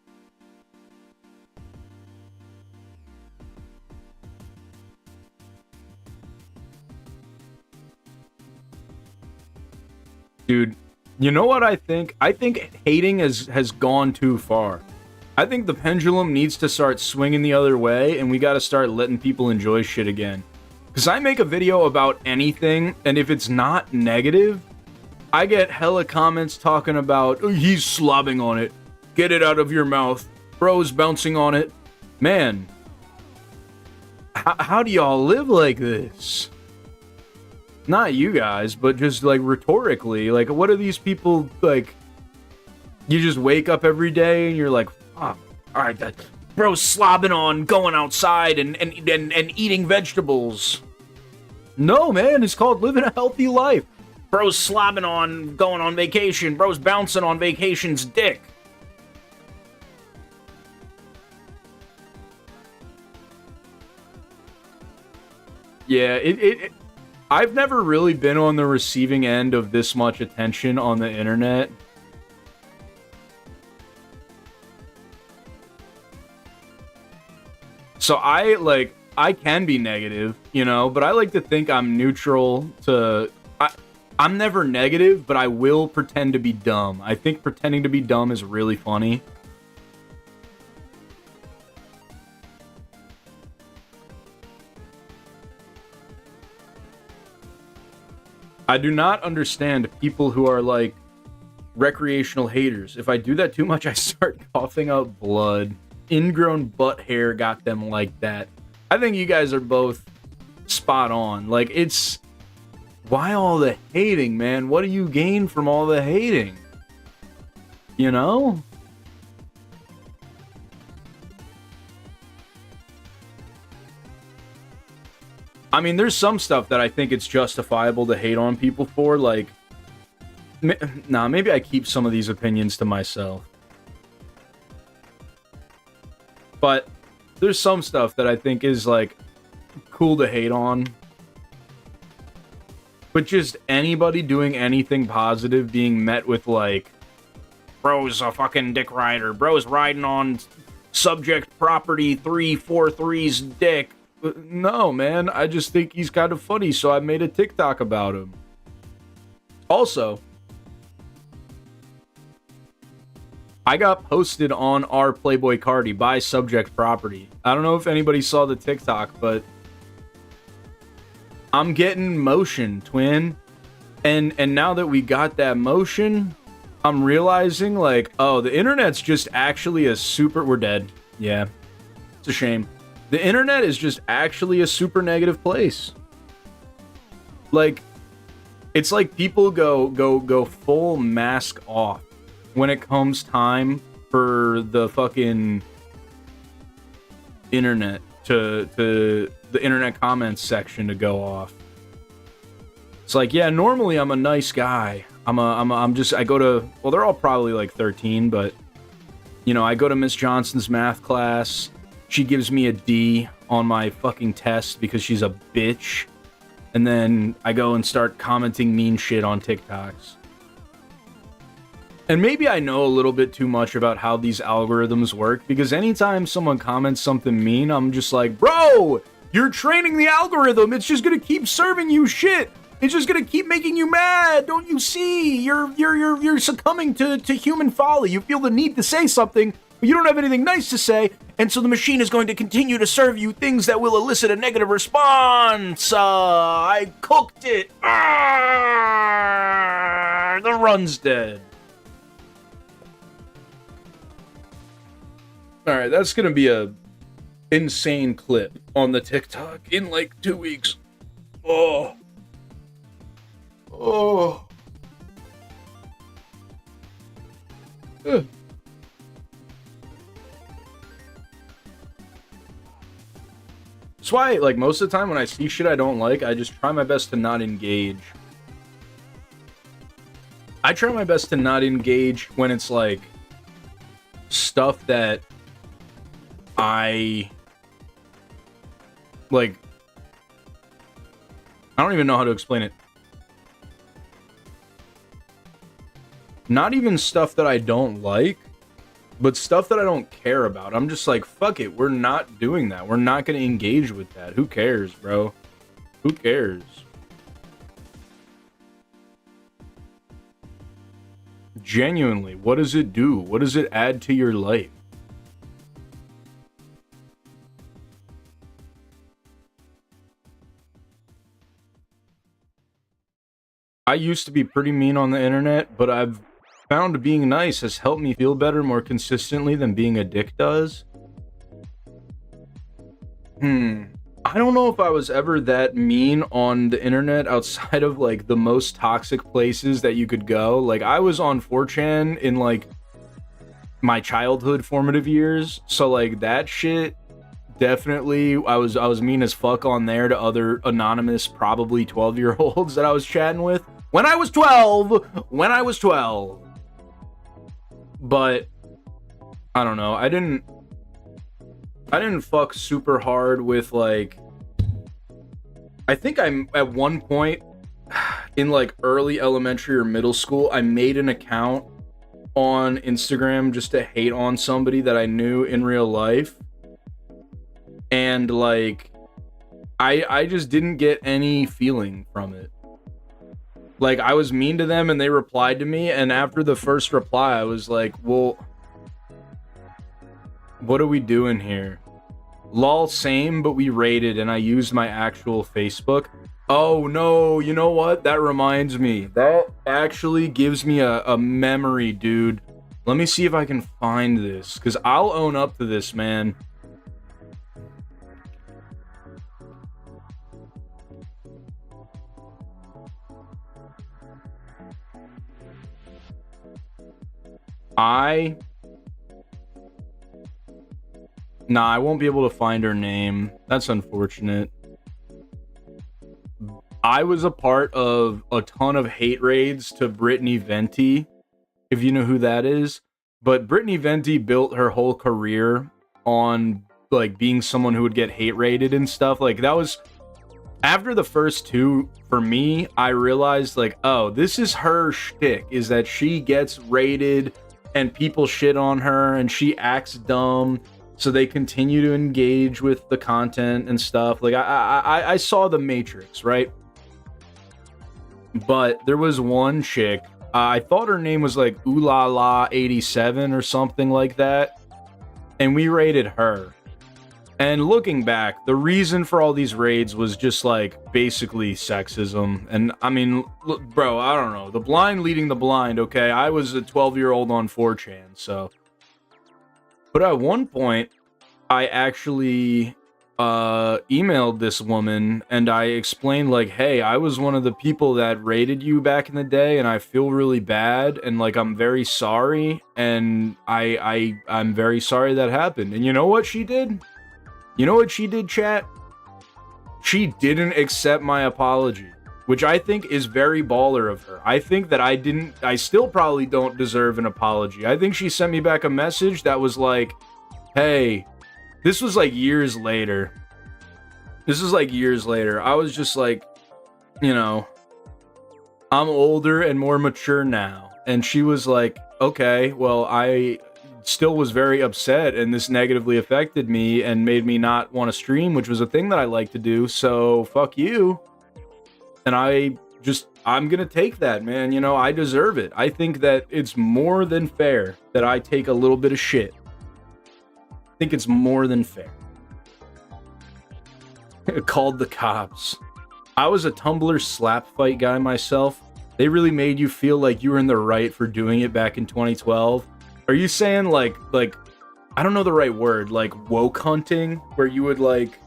Dude, you know what I think? I think hating has gone too far. I think the pendulum needs to start swinging the other way, and we gotta start letting people enjoy shit again. Because I make a video about anything, and if it's not negative, I get hella comments talking about, oh, he's slobbing on it. Get it out of your mouth. Bro's bouncing on it. Man, how do y'all live like this? Not you guys, but just like rhetorically, like what are these people like? You just wake up every day and you're like, oh, all right, bro's slobbing on going outside and eating vegetables. No, man, it's called living a healthy life. Bro's slobbing on going on vacation. Bro's bouncing on vacation's dick. Yeah, I've never really been on the receiving end of this much attention on the internet. So I can be negative, you know, but I like to think I'm neutral to... I'm never negative, but I will pretend to be dumb. I think pretending to be dumb is really funny. I do not understand people who are like recreational haters. If I do that too much, I start coughing up blood. Ingrown butt hair got them like that. I think you guys are both spot on. Like, it's... Why all the hating, man? What do you gain from all the hating? You know? I mean, there's some stuff that I think it's justifiable to hate on people for, like... Nah, maybe I keep some of these opinions to myself. But there's some stuff that I think is, like, cool to hate on. But just anybody doing anything positive being met with, like, bro's a fucking dick rider. Bro's riding on subject property 343's dick. No, man, I just think he's kind of funny, so I made a TikTok about him. Also, I got posted on our Playboy Cardi by subject property. I don't know if anybody saw the TikTok, but I'm getting motion, twin. And now that we got that motion, I'm realizing, like, oh, the internet's just actually a super... We're dead. Yeah. It's a shame. The internet is just actually a super negative place. Like, it's like people go full mask off when it comes time for the fucking internet to the internet comments section to go off. It's like, yeah, normally I'm a nice guy. I go to, well, they're all probably like 13, but you know, I go to Miss Johnson's math class. She gives me a D on my fucking test because she's a bitch. And then I go and start commenting mean shit on TikToks. And maybe I know a little bit too much about how these algorithms work, because anytime someone comments something mean, I'm just like, bro, you're training the algorithm. It's just gonna keep serving you shit. It's just gonna keep making you mad. Don't you see? You're succumbing to human folly. You feel the need to say something, but you don't have anything nice to say, and so the machine is going to continue to serve you things that will elicit a negative response. I cooked it. The run's dead. All right, that's gonna be a insane clip on the TikTok in like 2 weeks. Oh. Ugh. That's why, like, most of the time when I see shit I don't like, I just try my best to not engage. I try my best to not engage when it's, like, stuff that I don't even know how to explain it. Not even stuff that I don't like, but stuff that I don't care about. I'm just like, fuck it, we're not doing that. We're not going to engage with that. Who cares, bro? Who cares? Genuinely, what does it do? What does it add to your life? I used to be pretty mean on the internet, but I've found being nice has helped me feel better more consistently than being a dick does. I don't know if I was ever that mean on the internet outside of like the most toxic places that you could go. Like I was on 4chan in like my childhood formative years. So like that shit definitely I was mean as fuck on there to other anonymous probably 12-year-olds that I was chatting with. When I was 12. But I don't know. I didn't fuck super hard with like I think I'm at one point in like early elementary or middle school, I made an account on Instagram just to hate on somebody that I knew in real life. And like I just didn't get any feeling from it. Like, I was mean to them and they replied to me, and after the first reply, I was like, well, what are we doing here? Lol, same, but we rated, and I used my actual Facebook. Oh, no, you know what? That reminds me. That actually gives me a memory, dude. Let me see if I can find this, because I'll own up to this, man. I won't be able to find her name. That's unfortunate. I was a part of a ton of hate raids to Brittany Venti, if you know who that is. But Brittany Venti built her whole career on like being someone who would get hate raided and stuff. Like that was after the first two, for me, I realized like, oh, this is her shtick, is that she gets raided and people shit on her and she acts dumb, so they continue to engage with the content and stuff. Like I saw the Matrix, right? But there was one chick, I thought her name was like Ooh La La 87 or something like that, and we raided her. And looking back, the reason for all these raids was just like basically sexism. And I mean, look, bro, I don't know. The blind leading the blind, okay? I was a 12-year-old on 4chan, so. But at one point, I actually emailed this woman and I explained like, hey, I was one of the people that raided you back in the day and I feel really bad and like I'm very sorry and I'm very sorry that happened. And you know what she did? You know what she did, chat? She didn't accept my apology, which I think is very baller of her. I think that I still probably don't deserve an apology. I think she sent me back a message that was like, hey, this was like years later. I was just like, you know, I'm older and more mature now. And she was like, okay, well, I still was very upset and this negatively affected me and made me not want to stream, which was a thing that I like to do, so fuck you. And I I'm gonna take that, man. You know, I deserve it. I think that it's more than fair that I take a little bit of shit. I think it's more than fair. Called the cops. I was a Tumblr slap fight guy myself. They really made you feel like you were in the right for doing it back in 2012. Are you saying like I don't know the right word, like woke hunting, where you would like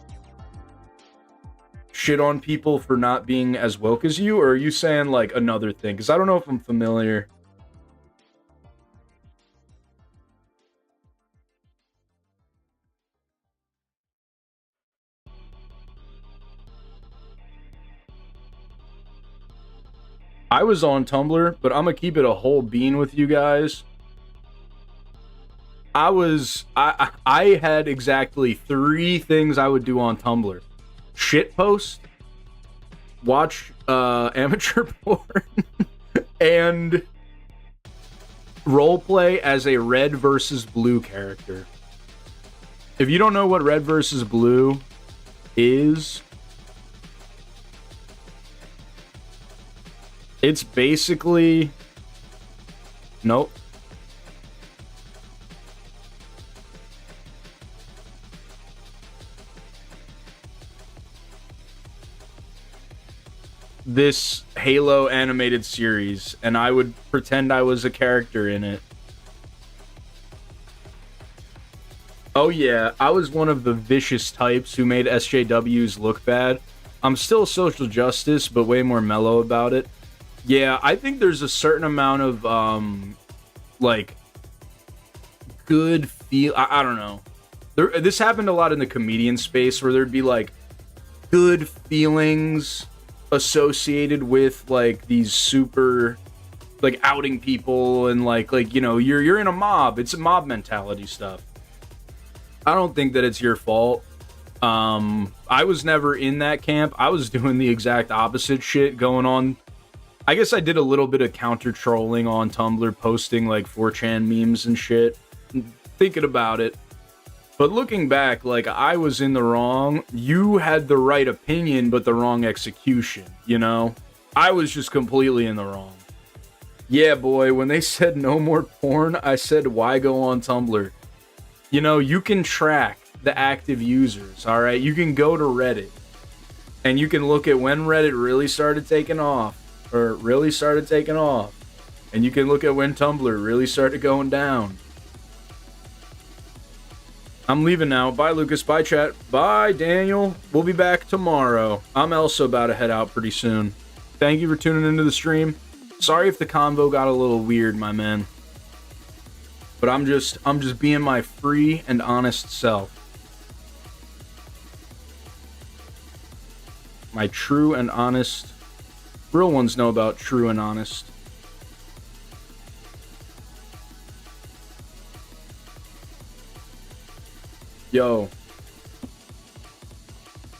shit on people for not being as woke as you, or are you saying like another thing? Because I don't know if I'm familiar. I was on Tumblr, but I'm gonna keep it a whole bean with you guys. I had exactly 3 things I would do on Tumblr: shit post, watch amateur porn, and roleplay as a red versus blue character. If you don't know what red versus blue is, it's basically... Nope. This Halo animated series, and I would pretend I was a character in it. Oh yeah, I was one of the vicious types who made SJWs look bad. I'm still social justice, but way more mellow about it. Yeah, I think there's a certain amount of, like, good feel... I don't know. This happened a lot in the comedian space, where there'd be, like, good feelings associated with, like, these super, like, outing people, and, like, you know, you're in a mob. It's a mob mentality stuff. I don't think that it's your fault. I was never in that camp. I was doing the exact opposite shit going on. I guess I did a little bit of counter trolling on Tumblr, posting like 4chan memes and shit, thinking about it. But looking back, like, I was in the wrong. You had the right opinion, but the wrong execution, you know? I was just completely in the wrong. Yeah, boy, when they said no more porn, I said, why go on Tumblr? You know, you can track the active users, all right? You can go to Reddit, and you can look at when Reddit really started taking off. And you can look at when Tumblr really started going down. I'm leaving now. Bye, Lucas. Bye, chat. Bye, Daniel. We'll be back tomorrow. I'm also about to head out pretty soon. Thank you for tuning into the stream. Sorry if the convo got a little weird, my man. But I'm just being my free and honest self. My true and honest... Real ones know about true and honest. Yo.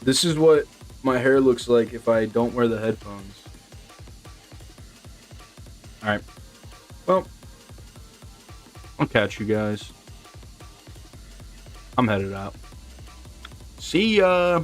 This is what my hair looks like if I don't wear the headphones. Alright. Well, I'll catch you guys. I'm headed out. See ya!